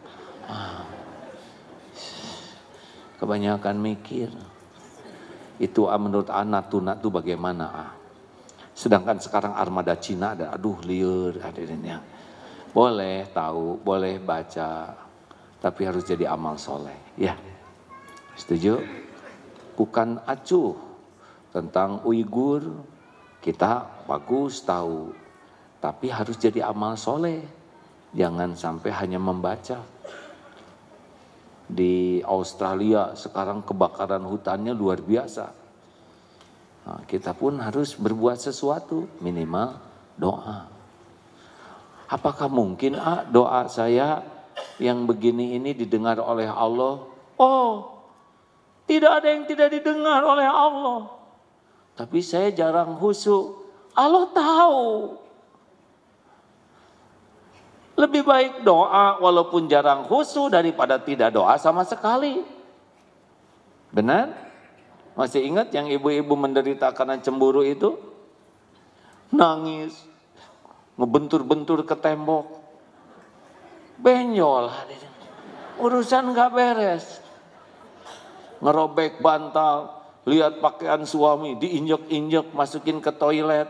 Kebanyakan mikir. Itu menurut Natuna itu bagaimana? Sedangkan sekarang armada Cina ada, aduh liur hadirin ya. Boleh tahu, boleh baca, tapi harus jadi amal soleh. Ya, setuju? Bukan acuh tentang Uighur, kita bagus tahu, tapi harus jadi amal soleh. Jangan sampai hanya membaca. Di Australia sekarang kebakaran hutannya luar biasa. Nah, kita pun harus berbuat sesuatu, minimal doa. Apakah mungkin doa saya yang begini ini didengar oleh Allah? Oh, tidak ada yang tidak didengar oleh Allah. Tapi saya jarang khusyuk. Allah tahu. Lebih baik doa walaupun jarang khusyuk daripada tidak doa sama sekali. Benar? Masih ingat yang ibu-ibu menderita karena cemburu itu? Nangis, ngebentur-bentur ke tembok. Benjol, urusan gak beres. Ngerobek bantal, lihat pakaian suami, diinjek-injek, masukin ke toilet.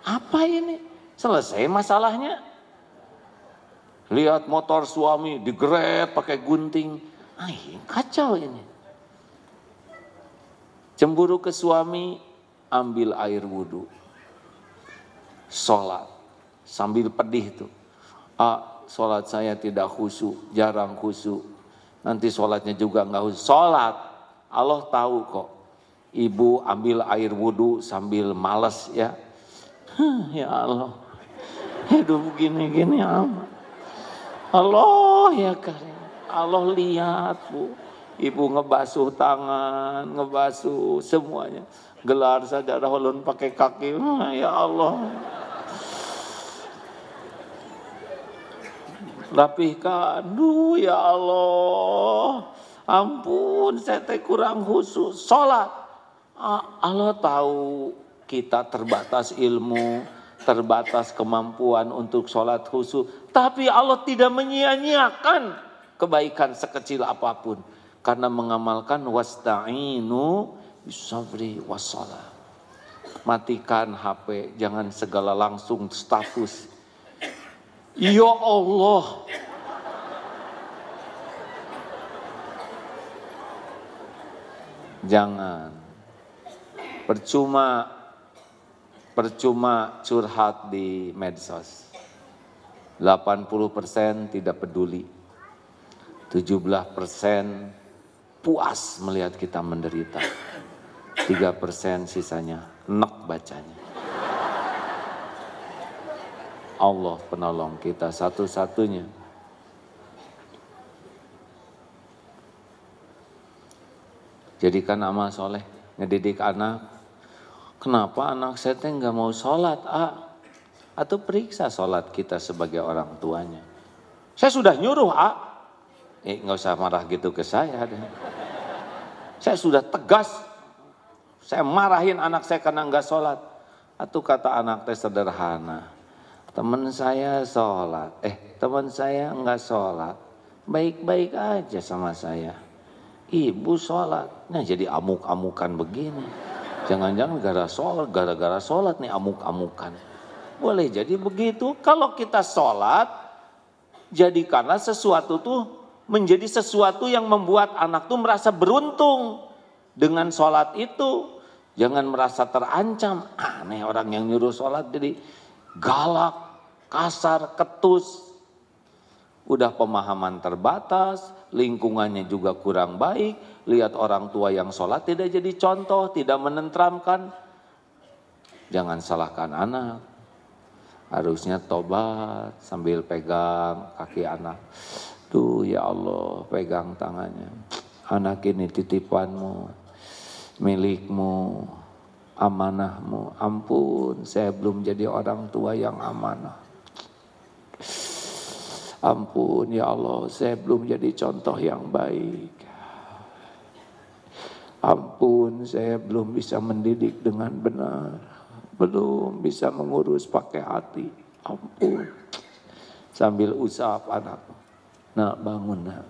Apa ini? Selesai masalahnya. Lihat motor suami, digeret pakai gunting. Kacau ini. Cemburu ke suami, ambil air wudhu. Sholat, sambil pedih tuh. Sholat saya tidak khusyuk, jarang khusyuk. Nanti sholatnya juga enggak khusyuk. Sholat, Allah tahu kok. Ibu ambil air wudhu sambil malas ya. Ya Allah, hidup gini-gini amat. Allah ya Karim, Allah lihat Bu. Ibu ngebasuh tangan, ngebasuh semuanya. Gelar sajadah ulun pakai kaki, ya Allah. Rapihkan, ya Allah. Ampun, saya kurang khusyuk. Sholat, Allah tahu kita terbatas ilmu, terbatas kemampuan untuk sholat khusyuk. Tapi Allah tidak menyia-nyiakan kebaikan sekecil apapun. Karena mengamalkan wasta'inu bisabri wassalah. Matikan HP, jangan segala langsung status. Ya Allah. Jangan. Percuma curhat di medsos. 80% tidak peduli. 17% puas melihat kita menderita. 3% sisanya enak bacanya. Allah penolong kita satu-satunya. Jadikan amal soleh, ngedidik anak. Kenapa anak saya nggak mau sholat? Atau periksa sholat kita sebagai orang tuanya. Saya sudah nyuruh nggak usah marah gitu ke saya. Saya sudah tegas. Saya marahin anak saya karena nggak sholat. Atau kata anak saya sederhana. Teman saya sholat. Teman saya nggak sholat. Baik-baik aja sama saya. Ibu sholat. Nah jadi amuk-amukan begini. Jangan-jangan gara-gara sholat nih amuk-amukan. Boleh jadi begitu. Kalau kita sholat, jadikanlah sesuatu tuh menjadi sesuatu yang membuat anak tuh merasa beruntung dengan sholat itu. Jangan merasa terancam. Aneh orang yang nyuruh sholat jadi galak, kasar, ketus. Udah pemahaman terbatas, lingkungannya juga kurang baik. Lihat orang tua yang sholat tidak jadi contoh, tidak menenteramkan. Jangan salahkan anak. Harusnya tobat sambil pegang kaki anak. Tuh ya Allah, pegang tangannya. Anak ini titipanmu, milikmu. amanahmu. Ampun, saya belum jadi orang tua yang amanah. Ampun ya Allah, saya belum jadi contoh yang baik. Ampun, saya belum bisa mendidik dengan benar. Belum bisa mengurus pakai hati. Ampun. Sambil usap anak. Nak, bangun nak.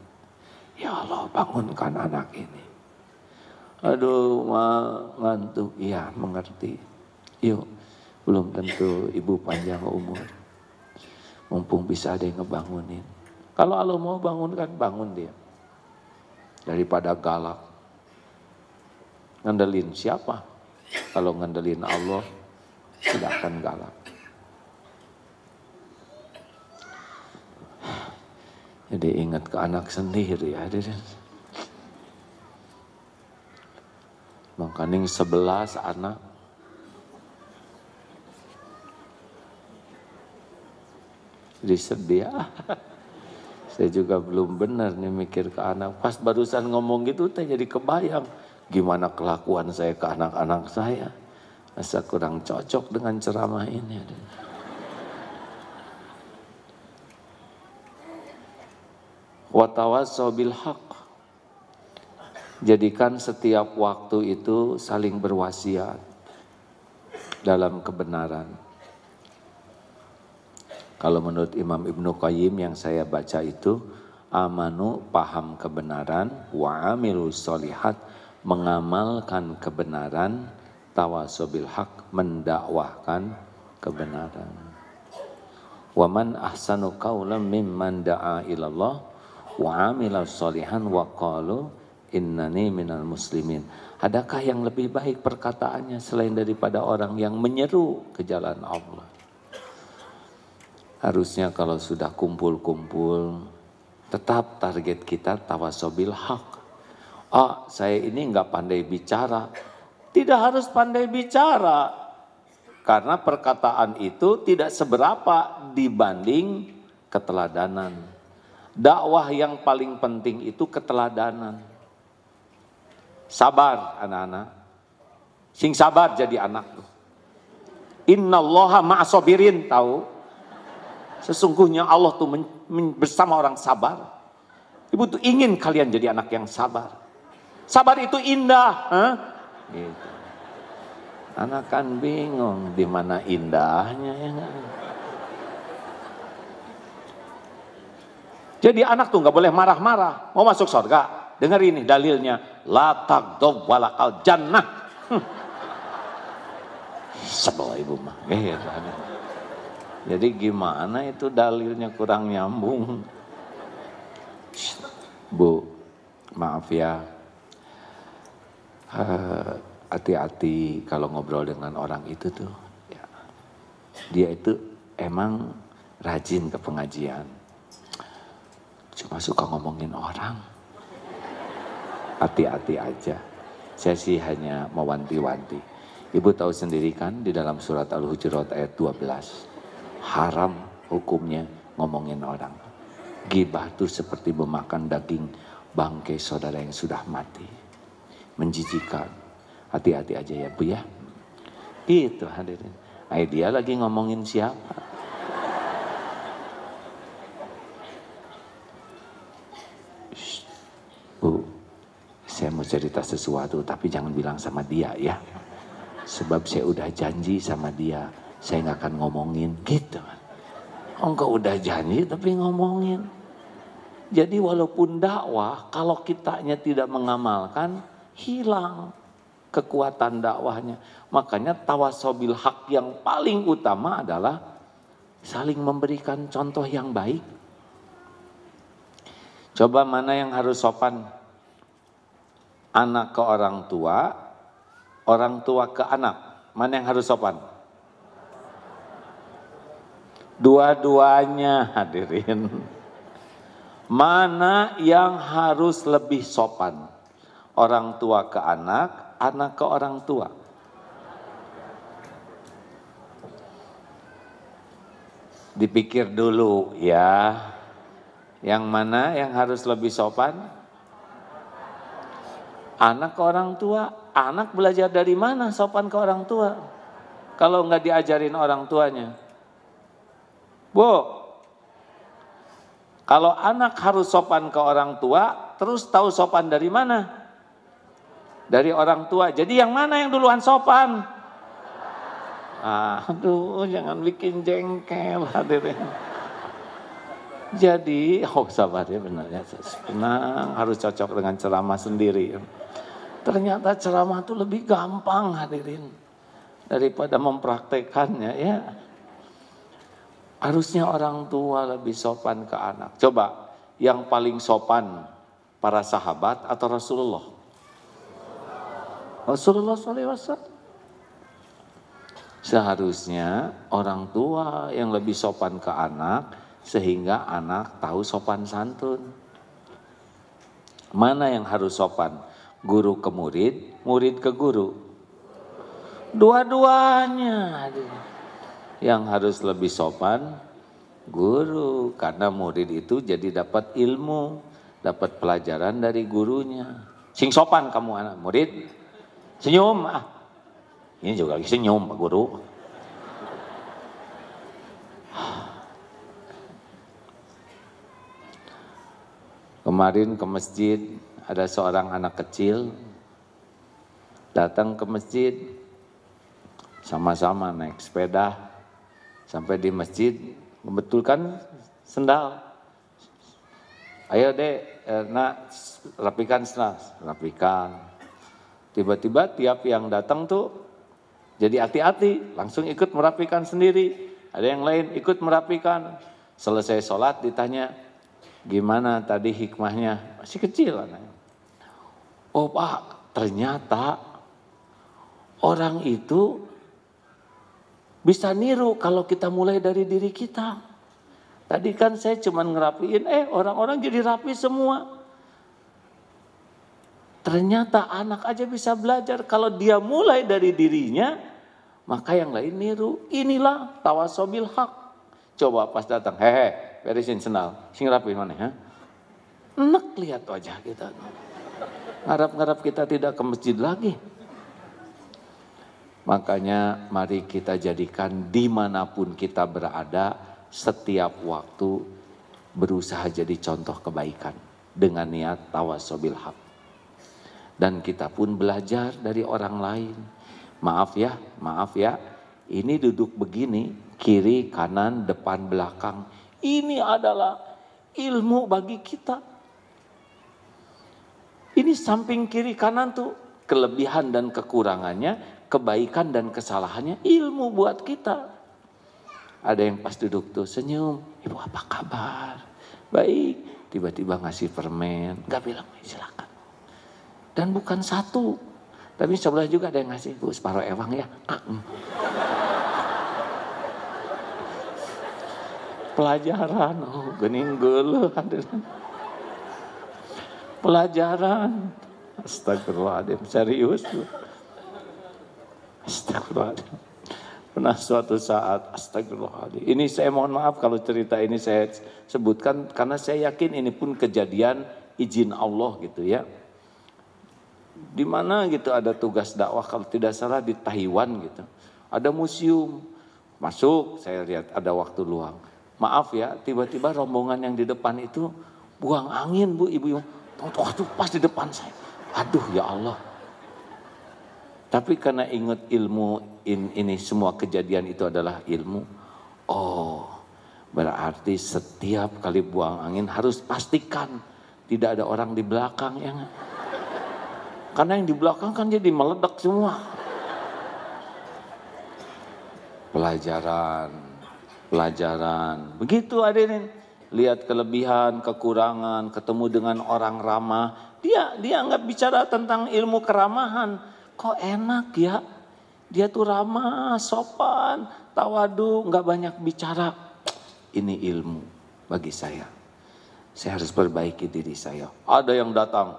Ya Allah, bangunkan anak ini. Aduh, ngantuk. Iya, mengerti. Yuk, belum tentu ibu panjang umur. Mumpung bisa ada yang ngebangunin. Kalau Allah mau bangunkan, bangun dia. Daripada galak. Ngandelin siapa? Kalau ngandelin Allah, tidak akan galak. Jadi ingat ke anak sendiri hadirin. Makanya 11 anak. Jadi sedih. Saya juga belum benar nih mikir ke anak. Pas barusan ngomong gitu, saya jadi kebayang. Gimana kelakuan saya ke anak-anak saya. Masa kurang cocok dengan ceramah ini. Wa tawassaw bil haqq. Jadikan setiap waktu itu saling berwasiat dalam kebenaran. Kalau menurut Imam Ibnu Qayyim yang saya baca itu, amanu paham kebenaran, wa amilus solihat mengamalkan kebenaran, tawassaw bil haqq mendakwahkan kebenaran. Wa man ahsanu qawlan mimman da'a ilallah wa amila sholihan wa qalu innani minal muslimin. Adakah yang lebih baik perkataannya selain daripada orang yang menyeru ke jalan Allah? Harusnya kalau sudah kumpul-kumpul, tetap target kita tawassaw bil haqq. Ah, saya ini enggak pandai bicara. Tidak harus pandai bicara. Karena perkataan itu tidak seberapa dibanding keteladanan. Dakwah yang paling penting itu keteladanan. Sabar anak-anak. Sing sabar jadi anak. Innallaha ma'asobirin, tahu? Sesungguhnya Allah tuh bersama orang sabar. Ibu tuh ingin kalian jadi anak yang sabar. Sabar itu indah. Gitu. Anak kan bingung di mana indahnya ya gak? Jadi anak tuh nggak boleh marah-marah. Mau masuk surga, dengar ini dalilnya. La taghdab walakal jannah. Sebel ibu mah. Jadi gimana itu dalilnya kurang nyambung. Bu, maaf ya. Hati-hati kalau ngobrol dengan orang itu tuh. Ya. Dia itu emang rajin ke pengajian. Cuma suka ngomongin orang. Hati-hati aja. Saya sih hanya mewanti-wanti. Ibu tahu sendiri kan di dalam surat Al-Hujurat ayat 12. Haram hukumnya ngomongin orang. Ghibah itu seperti memakan daging bangkai saudara yang sudah mati. Menjijikan. Hati-hati aja ya Bu ya. Itu hadirin. Dia lagi ngomongin siapa? Bu, saya mau cerita sesuatu tapi jangan bilang sama dia ya. Sebab saya udah janji sama dia. Saya nggak akan ngomongin gitu. Engkau udah janji tapi ngomongin. Jadi walaupun dakwah, kalau kitanya tidak mengamalkan, hilang kekuatan dakwahnya. Makanya tawassaw bil haqq yang paling utama adalah saling memberikan contoh yang baik. Coba mana yang harus sopan? Anak ke orang tua ke anak. Mana yang harus sopan? Dua-duanya hadirin. Mana yang harus lebih sopan? Orang tua ke anak, anak ke orang tua. Dipikir dulu ya. Yang mana yang harus lebih sopan? Anak ke orang tua. anak belajar dari mana sopan ke orang tua? Kalau nggak diajarin orang tuanya. Bu, kalau anak harus sopan ke orang tua, terus tahu sopan dari mana? Dari orang tua. Jadi yang mana yang duluan sopan? Aduh, jangan bikin jengkel hadirin. Jadi, sabar ya benar ya. Tenang, harus cocok dengan ceramah sendiri. Ternyata ceramah itu lebih gampang hadirin daripada mempraktekannya ya. Harusnya orang tua lebih sopan ke anak. Coba, yang paling sopan para sahabat atau Rasulullah? Rasulullah SAW. Seharusnya orang tua yang lebih sopan ke anak, sehingga anak tahu sopan santun. Mana yang harus sopan? Guru ke murid, murid ke guru. Dua-duanya. Yang harus lebih sopan, guru. Karena murid itu jadi dapat ilmu, dapat pelajaran dari gurunya. Sing sopan kamu anak murid. Senyum. Ini juga lagi senyum Pak Guru. Kemarin ke masjid ada seorang anak kecil datang ke masjid sama-sama naik sepeda sampai di masjid membetulkan sendal. Ayo dek, nak rapikan sendal, rapikan. Tiba-tiba tiap yang datang tuh jadi hati-hati, langsung ikut merapikan sendiri. Ada yang lain ikut merapikan. Selesai sholat ditanya, gimana tadi hikmahnya? Masih kecil anaknya. Oh Pak, ternyata orang itu bisa niru kalau kita mulai dari diri kita. Tadi kan saya cuma ngerapiin, orang-orang jadi rapi semua. Ternyata anak aja bisa belajar kalau dia mulai dari dirinya, maka yang lain niru. Inilah tawasobil hak. Coba pas datang, beresin sendal, sing rapi mana ya? Enak lihat wajah kita. Ngarap-ngarap kita tidak ke masjid lagi. Makanya mari kita jadikan dimanapun kita berada, setiap waktu berusaha jadi contoh kebaikan dengan niat tawasobil hak. Dan kita pun belajar dari orang lain. Maaf ya, ini duduk begini, kiri, kanan, depan, belakang. Ini adalah ilmu bagi kita. Ini samping kiri kanan tuh kelebihan dan kekurangannya, kebaikan dan kesalahannya, ilmu buat kita. Ada yang pas duduk tuh senyum, ibu apa kabar? Baik, tiba-tiba ngasih permen, gak bilang silakan. Dan bukan satu, tapi sebelah juga ada yang ngasih, bu separuh ewang ya. Pelajaran, gening geuleuh hadirin. Pelajaran, astagfirullahaladzim, serius. Astagfirullahaladzim. Pernah suatu saat, astagfirullahaladzim. Ini saya mohon maaf kalau cerita ini saya sebutkan, karena saya yakin ini pun kejadian izin Allah gitu ya. Di mana gitu ada tugas dakwah kalau tidak salah di Taiwan gitu. Ada museum. Masuk, saya lihat ada waktu luang. Maaf ya, tiba-tiba rombongan yang di depan itu buang angin bu, ibu. Waduh, pas di depan saya. Aduh ya Allah. Tapi karena ingat ilmu ini semua kejadian itu adalah ilmu. Oh, berarti setiap kali buang angin harus pastikan tidak ada orang di belakang ya. Karena yang di belakang kan jadi meledak semua. Pelajaran. Begitu hadirin. Lihat kelebihan, kekurangan, ketemu dengan orang ramah. Dia nggak bicara tentang ilmu keramahan. Kok enak ya? Dia tuh ramah, sopan, tawadu, nggak banyak bicara. Ini ilmu bagi saya. Saya harus perbaiki diri saya. Ada yang datang,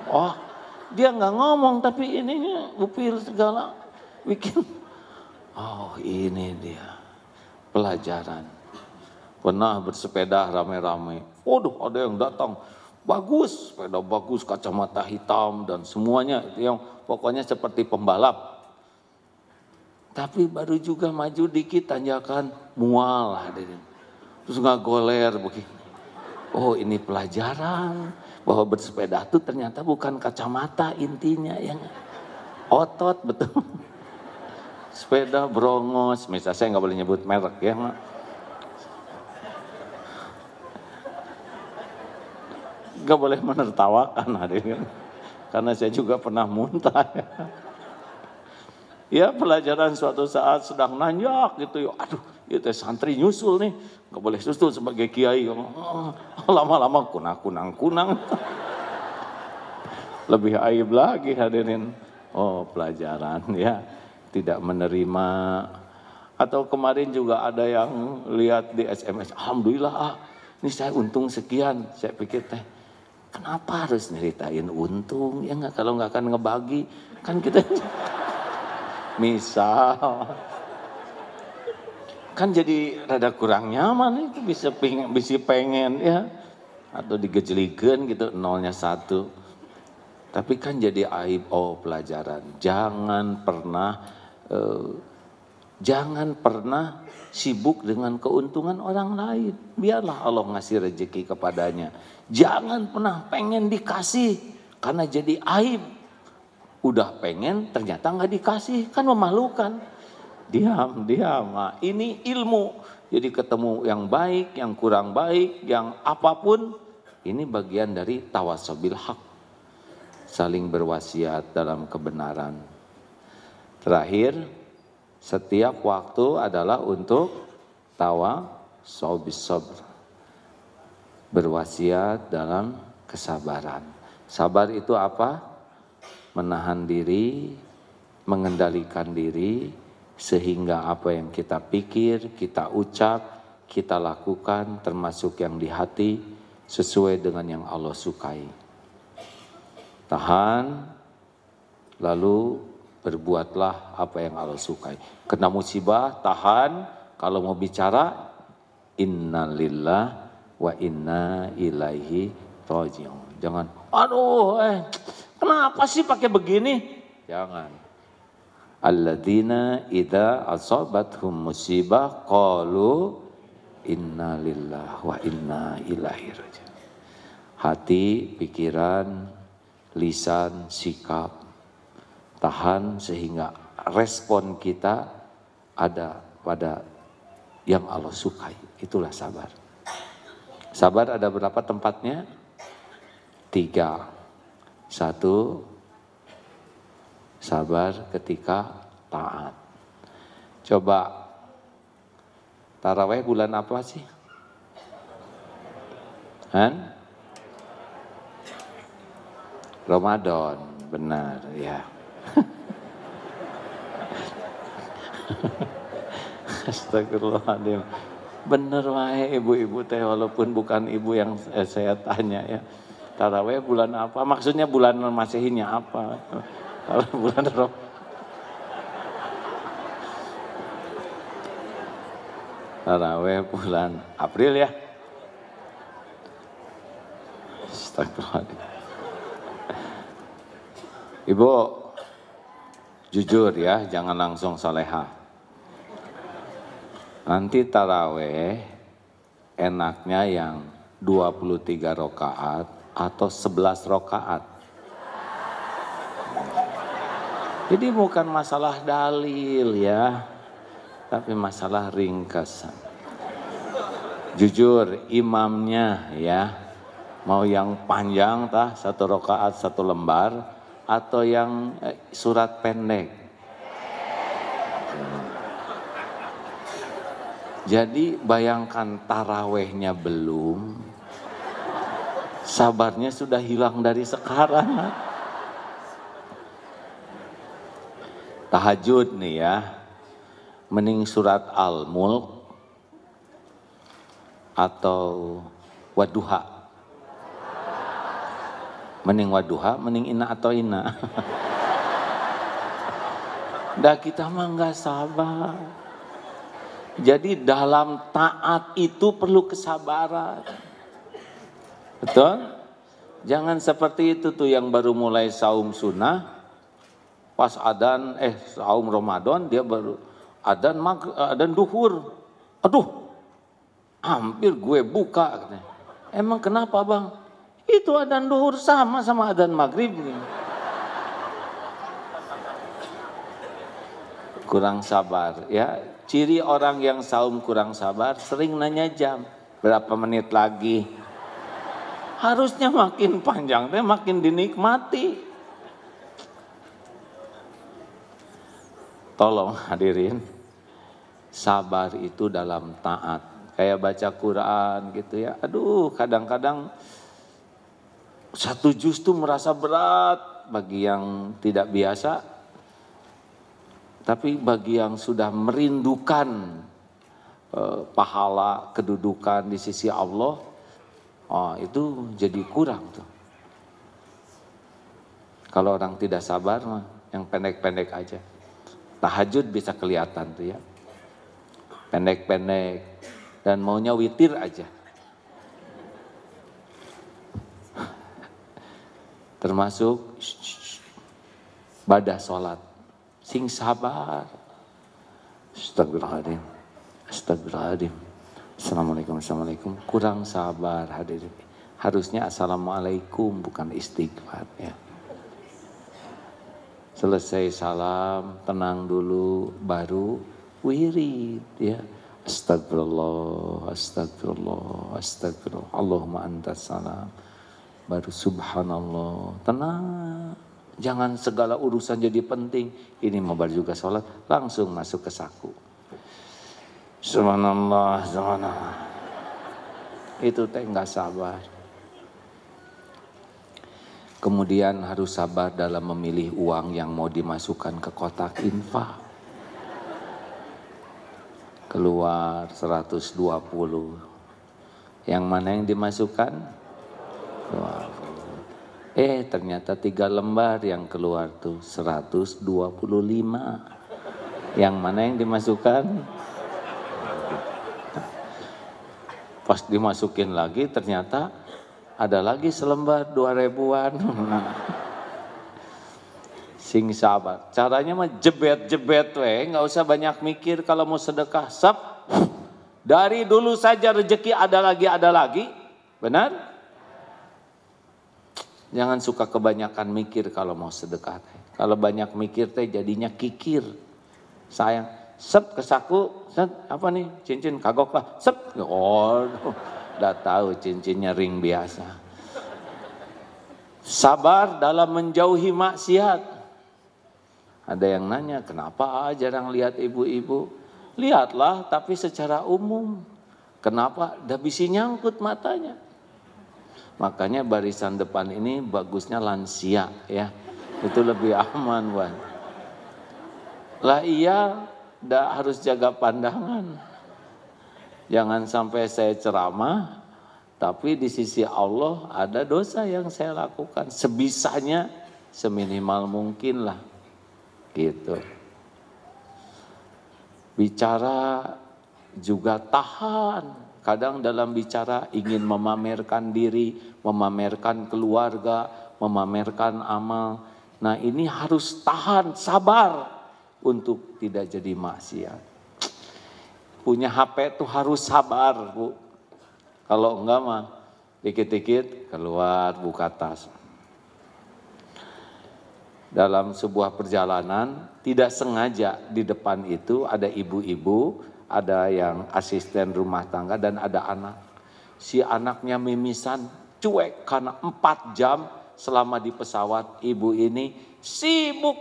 Wah, dia nggak ngomong tapi ininya upil segala bikin. Oh ini dia pelajaran. Pernah bersepeda rame-rame. Waduh, ada yang datang. Bagus, sepeda bagus, kacamata hitam dan semuanya yang pokoknya seperti pembalap. Tapi baru juga maju dikit tanjakan, mual hadirin. Terus nggak goler begini. Oh, ini pelajaran bahwa bersepeda itu ternyata bukan kacamata intinya, yang otot betul. Sepeda brongos, misalnya saya nggak boleh nyebut merek ya. Nggak boleh menertawakan hadirin, karena saya juga pernah muntah. Ya pelajaran suatu saat sedang nanjak gitu, aduh itu santri nyusul nih, nggak boleh susul sebagai kiai, lama-lama kunang. Lebih aib lagi hadirin. Oh pelajaran ya, tidak menerima. Atau kemarin juga ada yang lihat di SMS, alhamdulillah ini saya untung sekian, saya pikir kenapa harus nyeritain untung? Ya nggak, kalau nggak akan ngebagi, kan kita misal kan jadi rada kurang nyaman itu, bisa pengen ya, atau digejelikan gitu, nolnya 1. Tapi kan jadi aib. Oh pelajaran, jangan pernah sibuk dengan keuntungan orang lain. Biarlah Allah ngasih rezeki kepadanya. Jangan pernah pengen dikasih, karena jadi aib. Udah pengen ternyata nggak dikasih, kan memalukan. Diam. Nah, ini ilmu. Jadi ketemu yang baik, yang kurang baik, yang apapun, ini bagian dari tawasobil haq. Saling berwasiat dalam kebenaran. Terakhir, setiap waktu adalah untuk tawasobil sabr. Berwasiat dalam kesabaran. Sabar itu apa? Menahan diri, mengendalikan diri, sehingga apa yang kita pikir, kita ucap, kita lakukan, termasuk yang di hati, sesuai dengan yang Allah sukai. Tahan, lalu berbuatlah apa yang Allah sukai. Kena musibah, tahan. Kalau mau bicara, innalillah wa inna ilaihi raji'un. Jangan, aduh kenapa sih pakai begini? Jangan. Alladzina idza asabathum musibah qalu innalillahi wa inna ilaihi raji'un. Hati, pikiran, lisan, sikap, tahan sehingga respon kita ada pada yang Allah sukai. Itulah sabar. Sabar ada berapa tempatnya? 3. 1, sabar ketika taat. Coba, tarawih bulan apa sih? Ramadan, benar ya. Astagfirullahaladzim. Bener wae ibu-ibu teh, walaupun bukan ibu yang saya tanya ya. Tarawih bulan apa? Maksudnya bulan Masehinya apa? Kalau bulan tarawih bulan April ya. Astagfirullahaladzim. Ibu, jujur ya, jangan langsung salehah. Nanti tarawih enaknya yang 23 rakaat atau 11 rakaat. Jadi bukan masalah dalil ya, tapi masalah ringkasan. Jujur, imamnya ya, mau yang panjang 1 rakaat 1 lembar, atau yang surat pendek. Jadi bayangkan tarawehnya belum, sabarnya sudah hilang dari sekarang. Tahajud nih ya, mending surat Al-Mulk atau Wadduha. Mending Wadduha, mending Inna atau Inna. Dah kita mah nggak sabar. Jadi dalam taat itu perlu kesabaran. Betul? Jangan seperti itu tuh yang baru mulai saum sunnah, pas adzan saum Ramadan dia baru adzan duhur. Aduh, hampir gue buka katanya. Emang kenapa bang? Itu adzan duhur sama adzan maghrib. Kurang sabar ya. Ciri orang yang saum kurang sabar sering nanya jam. Berapa menit lagi? Harusnya makin panjang, makin dinikmati. Tolong hadirin, sabar itu dalam taat. Kayak baca Quran gitu ya. Aduh, kadang-kadang satu juz tuh merasa berat bagi yang tidak biasa. Tapi bagi yang sudah merindukan pahala, kedudukan di sisi Allah, itu jadi kurang tuh. Kalau orang tidak sabar mah yang pendek-pendek aja. Tahajud bisa kelihatan tuh ya. Pendek-pendek dan maunya witir aja. Termasuk badah sholat. Sing sabar. Astagfirullahaladzim. Astagfirullahaladzim. Assalamualaikum. Kurang sabar hadirin. Harusnya assalamualaikum bukan istighfar ya. Selesai salam, tenang dulu, baru wirid ya. Astagfirullah. Allahumma antas salam. Baru subhanallah. Tenang. Jangan segala urusan jadi penting. Ini mabar juga sholat, langsung masuk ke saku. Subhanallah. Itu teh nggak sabar. Kemudian harus sabar dalam memilih uang yang mau dimasukkan ke kotak infak. Keluar 120. Yang mana yang dimasukkan? 20. Ternyata 3 lembar yang keluar tuh 125. Yang mana yang dimasukkan? Pas dimasukin lagi ternyata ada lagi selembar 2.000-an. Sing sabar. Caranya mah jebet-jebet nggak usah banyak mikir kalau mau sedekah. Dari dulu saja rezeki ada lagi. Benar? Jangan suka kebanyakan mikir kalau mau sedekah. Kalau banyak mikir teh jadinya kikir. Sayang, ke saku, apa nih? Cincin kagok lah. Udah tahu cincinnya ring biasa. Sabar dalam menjauhi maksiat. Ada yang nanya, kenapa jarang lihat ibu-ibu? Lihatlah, tapi secara umum. Kenapa? Dah bisa nyangkut matanya. Makanya barisan depan ini bagusnya lansia ya. Itu lebih aman, Wan. Lah iya, ndak harus jaga pandangan. Jangan sampai saya ceramah, tapi di sisi Allah ada dosa yang saya lakukan. Sebisanya, seminimal mungkin lah. Gitu. Bicara juga tahan. Kadang dalam bicara ingin memamerkan diri, memamerkan keluarga, memamerkan amal. Nah ini harus tahan, sabar untuk tidak jadi maksiat. Punya HP tuh harus sabar, Bu. Kalau enggak mah dikit-dikit keluar buka tas. Dalam sebuah perjalanan tidak sengaja di depan itu ada ibu-ibu, ada yang asisten rumah tangga dan ada anak. Si anaknya mimisan, cuek karena 4 jam selama di pesawat. Ibu ini sibuk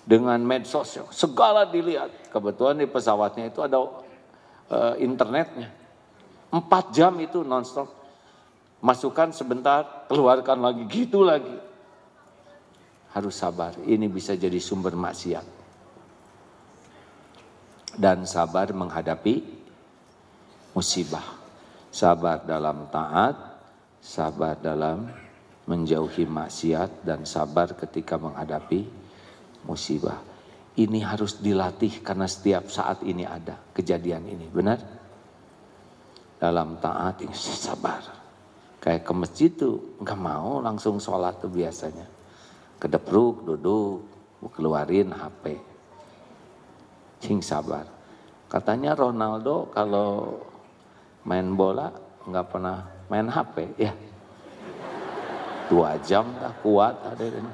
dengan medsos, segala dilihat. Kebetulan di pesawatnya itu ada internetnya. 4 jam itu nonstop. Masukkan sebentar, keluarkan lagi, gitu lagi. Harus sabar, ini bisa jadi sumber maksiat. Dan sabar menghadapi musibah. Sabar dalam taat, sabar dalam menjauhi maksiat, dan sabar ketika menghadapi musibah. ini harus dilatih karena setiap saat ini ada kejadian ini, benar? Dalam taat ini sabar. Kayak ke masjid tuh nggak mau langsung sholat tuh biasanya. Kedepruk, duduk, keluarin HP. Cing sabar. Katanya Ronaldo kalau main bola nggak pernah main HP, ya. 2 jam dah kuat hadirin.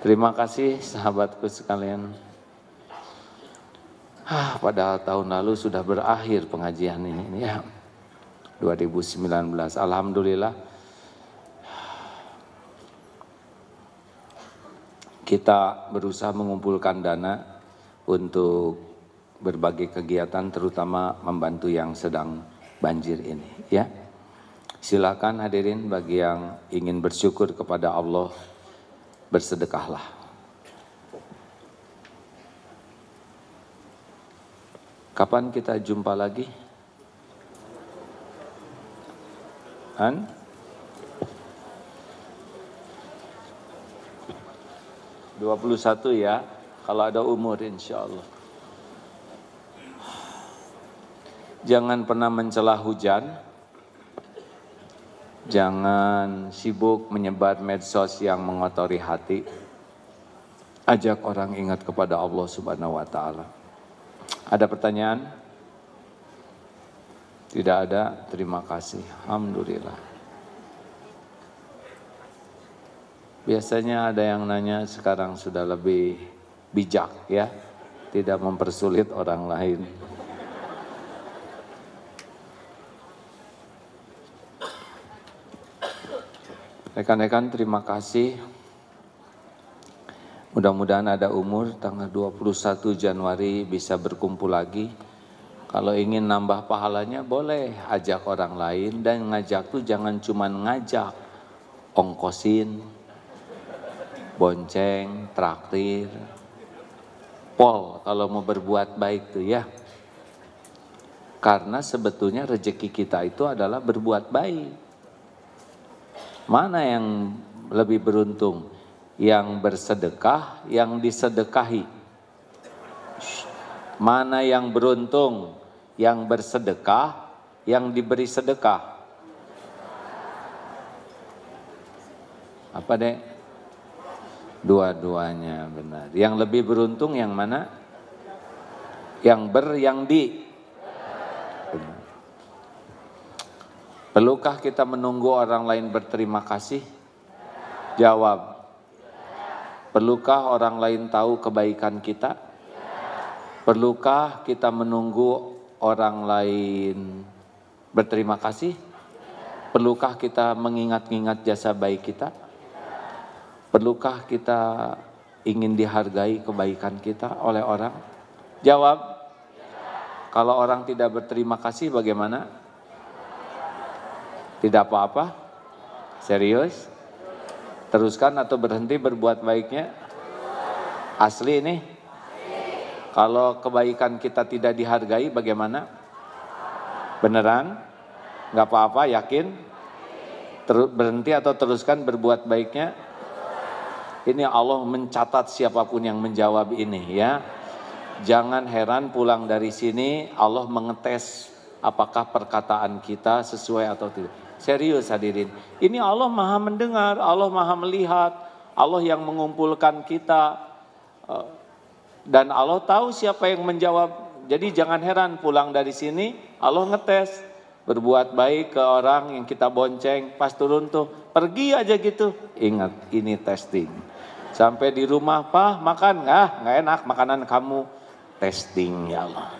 Terima kasih sahabatku sekalian. Padahal tahun lalu sudah berakhir pengajian ini ya. 2019. Alhamdulillah. Kita berusaha mengumpulkan dana untuk berbagai kegiatan terutama membantu yang sedang banjir ini ya. Silakan hadirin bagi yang ingin bersyukur kepada Allah, bersedekahlah. Kapan kita jumpa lagi? 21 ya, kalau ada umur insya Allah. Jangan pernah mencela hujan. Jangan sibuk menyebar medsos yang mengotori hati. Ajak orang ingat kepada Allah Subhanahu wa taala. Ada pertanyaan? Tidak ada, terima kasih. Alhamdulillah. Biasanya ada yang nanya, sekarang sudah lebih bijak ya. Tidak mempersulit orang lain. Rekan-rekan terima kasih. Mudah-mudahan ada umur tanggal 21 Januari bisa berkumpul lagi. Kalau ingin nambah pahalanya boleh ajak orang lain, dan ngajak tuh jangan cuma ngajak, ongkosin, bonceng, traktir, pol kalau mau berbuat baik tuh ya. Karena sebetulnya rezeki kita itu adalah berbuat baik. Mana yang lebih beruntung? Yang bersedekah, yang disedekahi. Mana yang beruntung? Yang bersedekah, yang diberi sedekah. Apa dek? Dua-duanya benar. Yang lebih beruntung yang mana? Yang yang di. Benar. Perlukah kita menunggu orang lain berterima kasih? Jawab. Perlukah orang lain tahu kebaikan kita? Perlukah kita menunggu orang lain berterima kasih? Perlukah kita mengingat-ingat jasa baik kita? Perlukah kita ingin dihargai kebaikan kita oleh orang? Jawab. Kalau orang tidak berterima kasih bagaimana? Tidak apa-apa? Serius? Teruskan atau berhenti berbuat baiknya? Asli ini? Kalau kebaikan kita tidak dihargai bagaimana? Beneran? Gak apa-apa, yakin? Berhenti atau teruskan berbuat baiknya? Ini Allah mencatat siapapun yang menjawab ini ya. Jangan heran pulang dari sini Allah mengetes apakah perkataan kita sesuai atau tidak. Serius hadirin, ini Allah maha mendengar, Allah maha melihat, Allah yang mengumpulkan kita, dan Allah tahu siapa yang menjawab. Jadi jangan heran pulang dari sini Allah ngetes, berbuat baik ke orang yang kita bonceng, pas turun tuh pergi aja gitu. Ingat ini testing. Sampai di rumah, Pak makan nggak enak makanan kamu, testing ya Allah.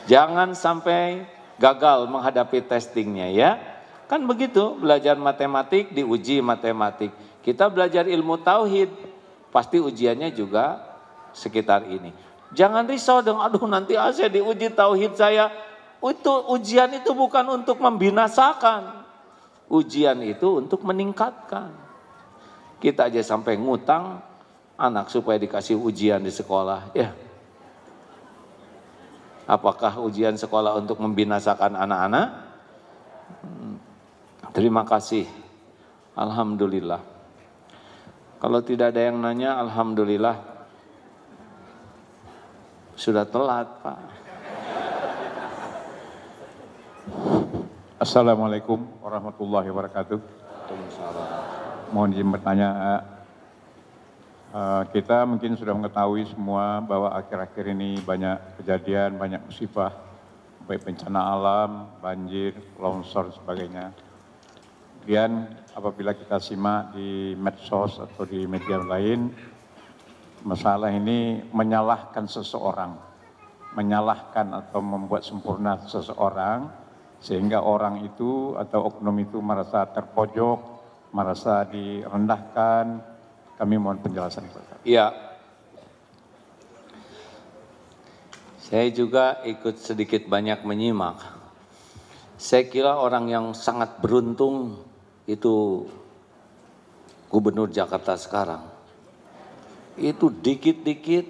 Jangan sampai gagal menghadapi testingnya ya. Kan begitu, belajar matematik diuji matematik. Kita belajar ilmu tauhid, pasti ujiannya juga sekitar ini. Jangan risau dong, aduh nanti saya diuji tauhid saya. Itu ujian itu bukan untuk membinasakan. Ujian itu untuk meningkatkan. Kita aja sampai ngutang anak supaya dikasih ujian di sekolah. Ya. Apakah ujian sekolah untuk membinasakan anak-anak? Terima kasih. Alhamdulillah. Kalau tidak ada yang nanya, alhamdulillah. Sudah telat, Pak. Assalamualaikum warahmatullahi wabarakatuh. Mohon izin bertanya, kita mungkin sudah mengetahui semua bahwa akhir-akhir ini banyak kejadian, banyak musibah, baik bencana alam, banjir, longsor, dan sebagainya. Kemudian apabila kita simak di medsos atau di media lain, masalah ini menyalahkan seseorang, menyalahkan atau membuat sempurna seseorang, sehingga orang itu atau oknum itu merasa terpojok, merasa direndahkan. Kami mohon penjelasan. Iya. Saya juga ikut sedikit banyak menyimak. Saya kira orang yang sangat beruntung itu Gubernur Jakarta sekarang. Itu dikit-dikit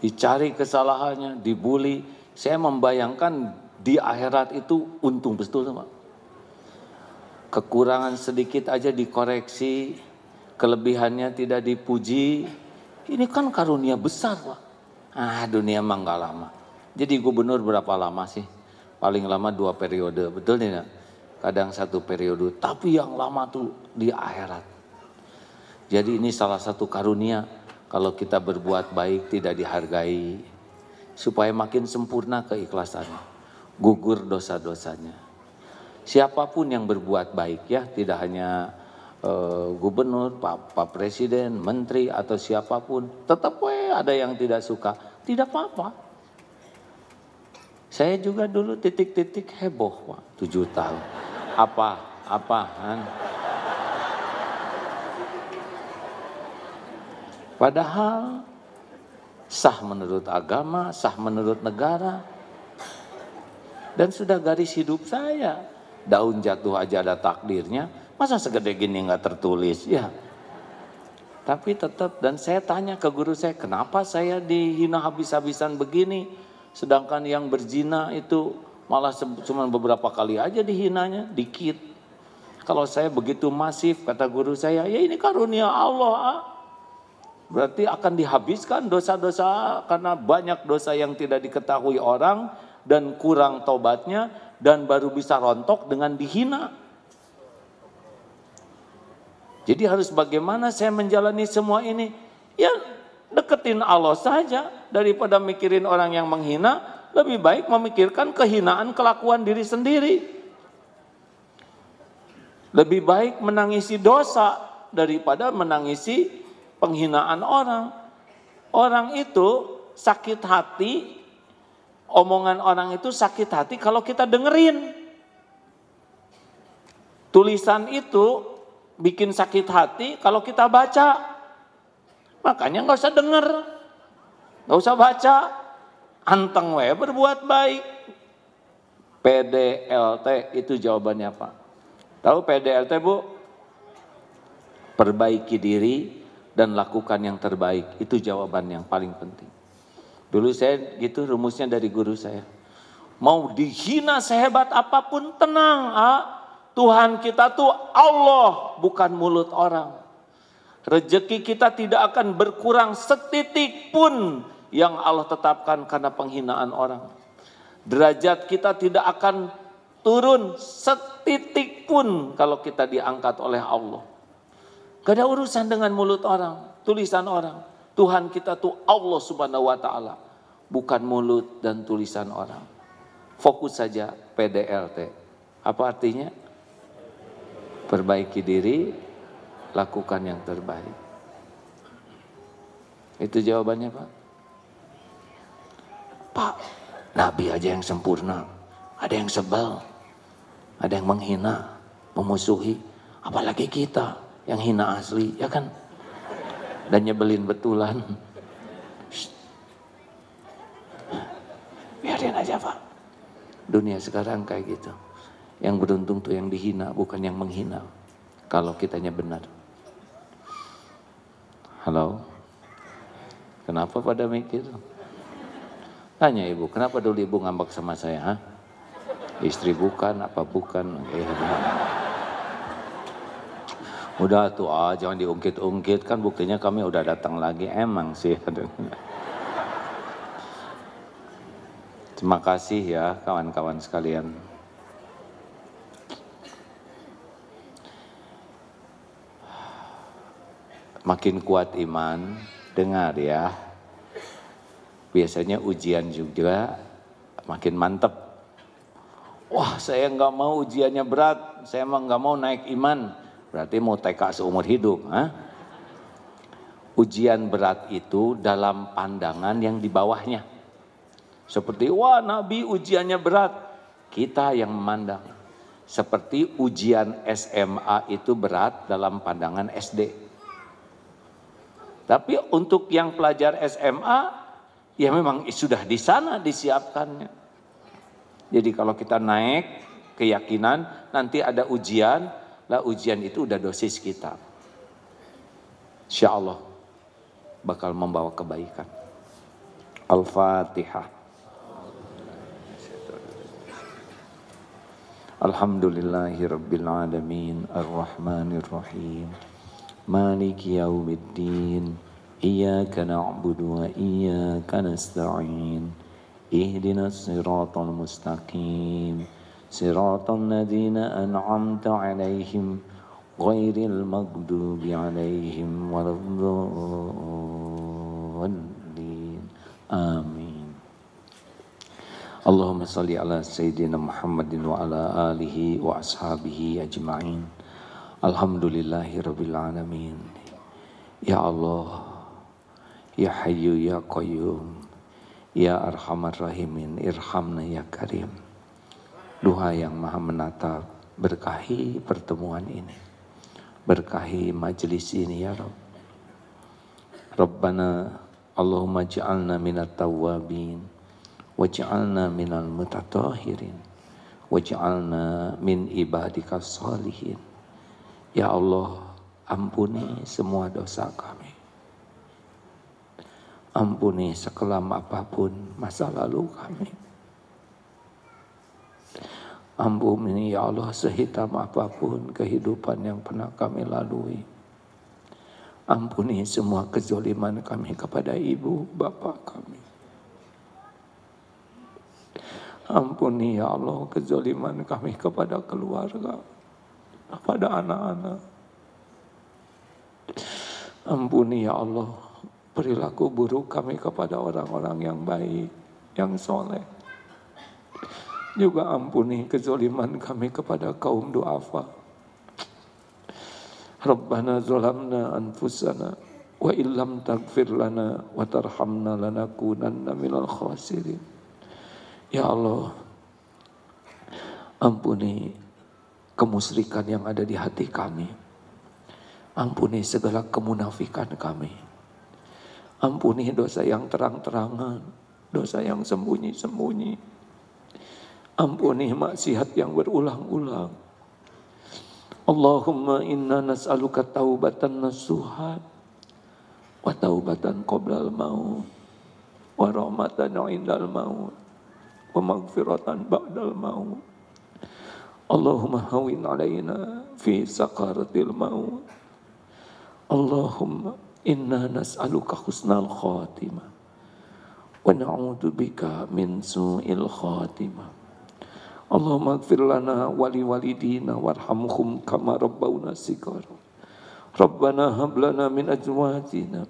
dicari kesalahannya, dibully. Saya membayangkan di akhirat itu untung betul, Pak. Kekurangan sedikit aja dikoreksi, kelebihannya tidak dipuji. Ini kan karunia besar, Pak. Dunia mah nggak lama. Jadi gubernur berapa lama sih? Paling lama 2 periode, betul tidak? Kadang 1 periode, tapi yang lama tuh di akhirat. Jadi ini salah satu karunia kalau kita berbuat baik tidak dihargai, supaya makin sempurna keikhlasannya, gugur dosa-dosanya. Siapapun yang berbuat baik ya, tidak hanya gubernur, Pak Presiden, menteri atau siapapun, tetap ada yang tidak suka, tidak apa-apa. Saya juga dulu titik-titik heboh, Pak, 7 tahun. Apaan? Padahal sah menurut agama, sah menurut negara. Dan sudah garis hidup saya. Daun jatuh aja ada takdirnya. Masa segede gini nggak tertulis? Ya. Tapi tetap, dan saya tanya ke guru saya, kenapa saya dihina habis-habisan begini? Sedangkan yang berzina itu malah cuma beberapa kali aja dihinanya, dikit. Kalau saya begitu masif, kata guru saya, ya ini karunia Allah. Berarti akan dihabiskan dosa-dosa karena banyak dosa yang tidak diketahui orang dan kurang tobatnya dan baru bisa rontok dengan dihina. Jadi harus bagaimana saya menjalani semua ini? Ya deketin Allah saja daripada mikirin orang yang menghina, lebih baik memikirkan kehinaan kelakuan diri sendiri. Lebih baik menangisi dosa daripada menangisi penghinaan orang. Orang itu sakit hati, omongan orang itu sakit hati kalau kita dengerin. Tulisan itu bikin sakit hati kalau kita baca. Makanya nggak usah denger, nggak usah baca, anteng we berbuat baik. PDLT itu jawabannya apa? Tahu PDLT, Bu? Perbaiki diri dan lakukan yang terbaik. Itu jawaban yang paling penting. Dulu saya gitu rumusnya dari guru saya. Mau dihina sehebat apapun tenang, Tuhan kita tuh Allah, bukan mulut orang. Rezeki kita tidak akan berkurang setitik pun yang Allah tetapkan karena penghinaan orang. Derajat kita tidak akan turun setitik pun kalau kita diangkat oleh Allah. Gak ada urusan dengan mulut orang, tulisan orang. Tuhan kita tuh Allah Subhanahu wa Ta'ala, bukan mulut dan tulisan orang. Fokus saja PDLT. Apa artinya? Perbaiki diri, lakukan yang terbaik. Itu jawabannya, Pak. Pak, Nabi aja yang sempurna, ada yang sebel, ada yang menghina, memusuhi, apalagi kita yang hina asli, ya kan? Dan nyebelin betulan. Biarin aja, Pak. Dunia sekarang kayak gitu. Yang beruntung tuh yang dihina, bukan yang menghina. Kalau kitanya benar. Halo? Kenapa pada mikir? Tanya ibu, kenapa dulu ibu ngambek sama saya? Istri bukan, apa bukan? Udah tuh, jangan diungkit-ungkit, kan buktinya kami udah datang lagi. Emang sih. Terima kasih ya kawan-kawan sekalian. Makin kuat iman, dengar ya. Biasanya ujian juga makin mantep. Wah, saya nggak mau ujiannya berat, saya mah nggak mau naik iman. Berarti mau TK seumur hidup. Ujian berat itu dalam pandangan yang di bawahnya. Seperti, wah Nabi ujiannya berat. Kita yang memandang. Seperti ujian SMA itu berat dalam pandangan SD. Tapi untuk yang pelajar SMA, ya memang sudah di sana disiapkannya. Jadi kalau kita naik keyakinan, nanti ada ujian, lah ujian itu udah dosis kita. Insya Allah bakal membawa kebaikan. Al-Fatihah. Alhamdulillahirrabbilalamin, ar-Rahmanirrahim. Maliki yaumiddin, iyyaka na'budu wa iyyaka nasta'in, ihdinas siratal mustaqim, siratal ladzina an'amta 'alaihim, ghairil maghdubi 'alaihim waladdallin. Amin. Allahumma shalli ala sayyidina Muhammadin wa ala alihi wa ashabihi ajma'in. Alhamdulillahirabbil alamin. Ya Allah, ya Hayyu ya Qayyum, ya Arhamar Rahimin, irhamna ya Karim. Duha yang Maha Menatap, berkahi pertemuan ini, berkahi majelis ini ya Rabb. Rabbana Allahumma ja'alna minat tawwabin, waj'alna minal mutatahhirin, waj'alna min ibadikas sholihin. Ya Allah, ampuni semua dosa kami. Ampuni sekelam apapun masa lalu kami. Ampuni ya Allah sehitam apapun kehidupan yang pernah kami lalui. Ampuni semua kezoliman kami kepada ibu bapak kami. Ampuni ya Allah kezoliman kami kepada keluarga, kepada anak-anak. Ampuni ya Allah perilaku buruk kami kepada orang-orang yang baik, yang soleh. Juga ampuni kezoliman kami kepada kaum du'afa. Rabbana zolamna anfusana wa illam taghfir lana wa tarhamna lanakunanna minal khasirin. Ya Allah, ampuni kemusyrikan yang ada di hati kami. Ampuni segala kemunafikan kami. Ampuni dosa yang terang-terangan, dosa yang sembunyi-sembunyi. Ampuni maksiat yang berulang-ulang. Allahumma inna nas'aluka taubatan nasuha wa taubatan qoblal maut wa rahmatan 'indal maut wa maghfiratan ba'dal maut. Allahumma hawin alaina fi sakaratil maut. Allahumma inna nas'aluka husnal khatimah wa na'udzubika min su'il khatimah. Allahumma ighfir lana wa liwalidina warhamhum kama rabbawna shighara. Rabbana hab lana min azwajina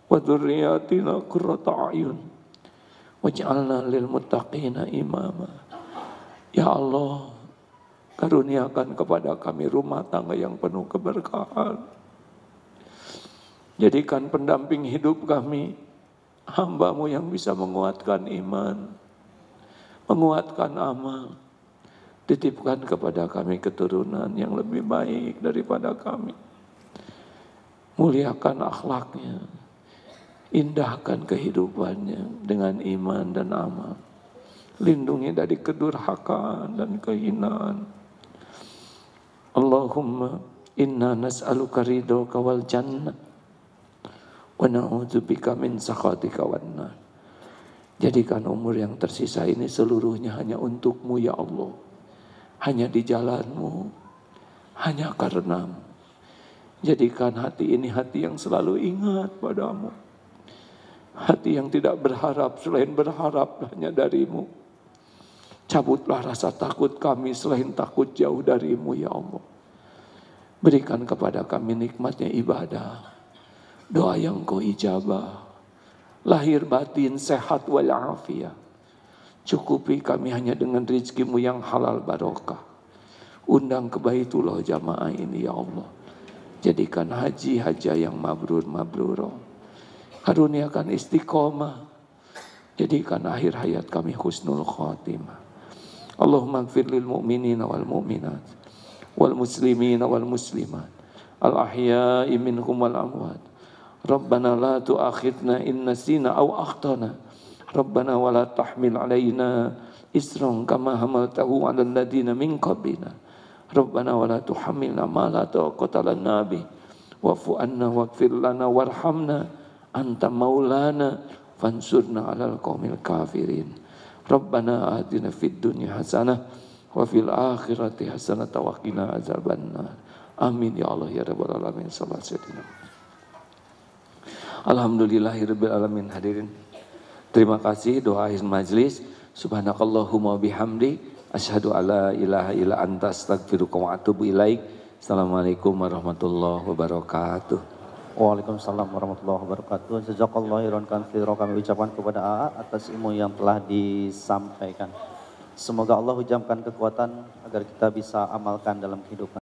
wa dzurriyyatina qurrata a'yun waj'alna lil muttaqina imama. Ya Allah, karuniakan kepada kami rumah tangga yang penuh keberkahan. Jadikan pendamping hidup kami hamba-Mu yang bisa menguatkan iman, menguatkan amal. Titipkan kepada kami keturunan yang lebih baik daripada kami. Muliakan akhlaknya, indahkan kehidupannya dengan iman dan amal. Lindungi dari kedurhakaan dan kehinaan. Allahumma inna nas'aluka ridhoka wal jannah wa na'udzubika min sakhatika wan nar. Jadikan umur yang tersisa ini seluruhnya hanya untuk-Mu ya Allah. Hanya di jalan-Mu, hanya karena-Mu. Jadikan hati ini hati yang selalu ingat padamu. Hati yang tidak berharap selain berharap hanya dari-Mu. Cabutlah rasa takut kami selain takut jauh darimu ya Allah. Berikan kepada kami nikmatnya ibadah. Doa yang kau ijabah. Lahir batin sehat walafiat. Cukupi kami hanya dengan rizkimu yang halal barokah. Undang ke Baitullah jamaah ini ya Allah. Jadikan haji yang mabrur. Karuniakan istiqomah. Jadikan akhir hayat kami husnul khatimah. Allahumma gfir lil mu'minina wal mu'minat wal muslimina wal muslimat al ahya'i minhum wal amwat. Rabbana la tu'akhidna in nasina aw akhtana. Rabbana wa la tahmil alaina isran kama hamaltahu 'alal ladina min qablina. Rabbana wa la tuhammilna ma la taqata lana bih. Wa'fu 'anna waghfir lana warhamna anta maulana fansurna 'alal qaumil kafirin. Rabbana atina fid dunya hasanah wa fil akhirati hasanah wa qina azabannar. Amin ya Allah ya rabbal alamin. Sallallahu alaihi wasallam. Alhamdulillahirabbil alamin. Hadirin, terima kasih doa akhir majlis. Subhanakallahumma bihamdi asyhadu alla ilaha illa anta astaghfiruka wa atubu ilaik. Assalamualaikum warahmatullahi wabarakatuh. Waalaikumsalam warahmatullahi wabarakatuh. Jazakallahu khairan katsiran kami ucapkan kepada AA atas ilmu yang telah disampaikan. Semoga Allah hujamkan kekuatan agar kita bisa amalkan dalam kehidupan.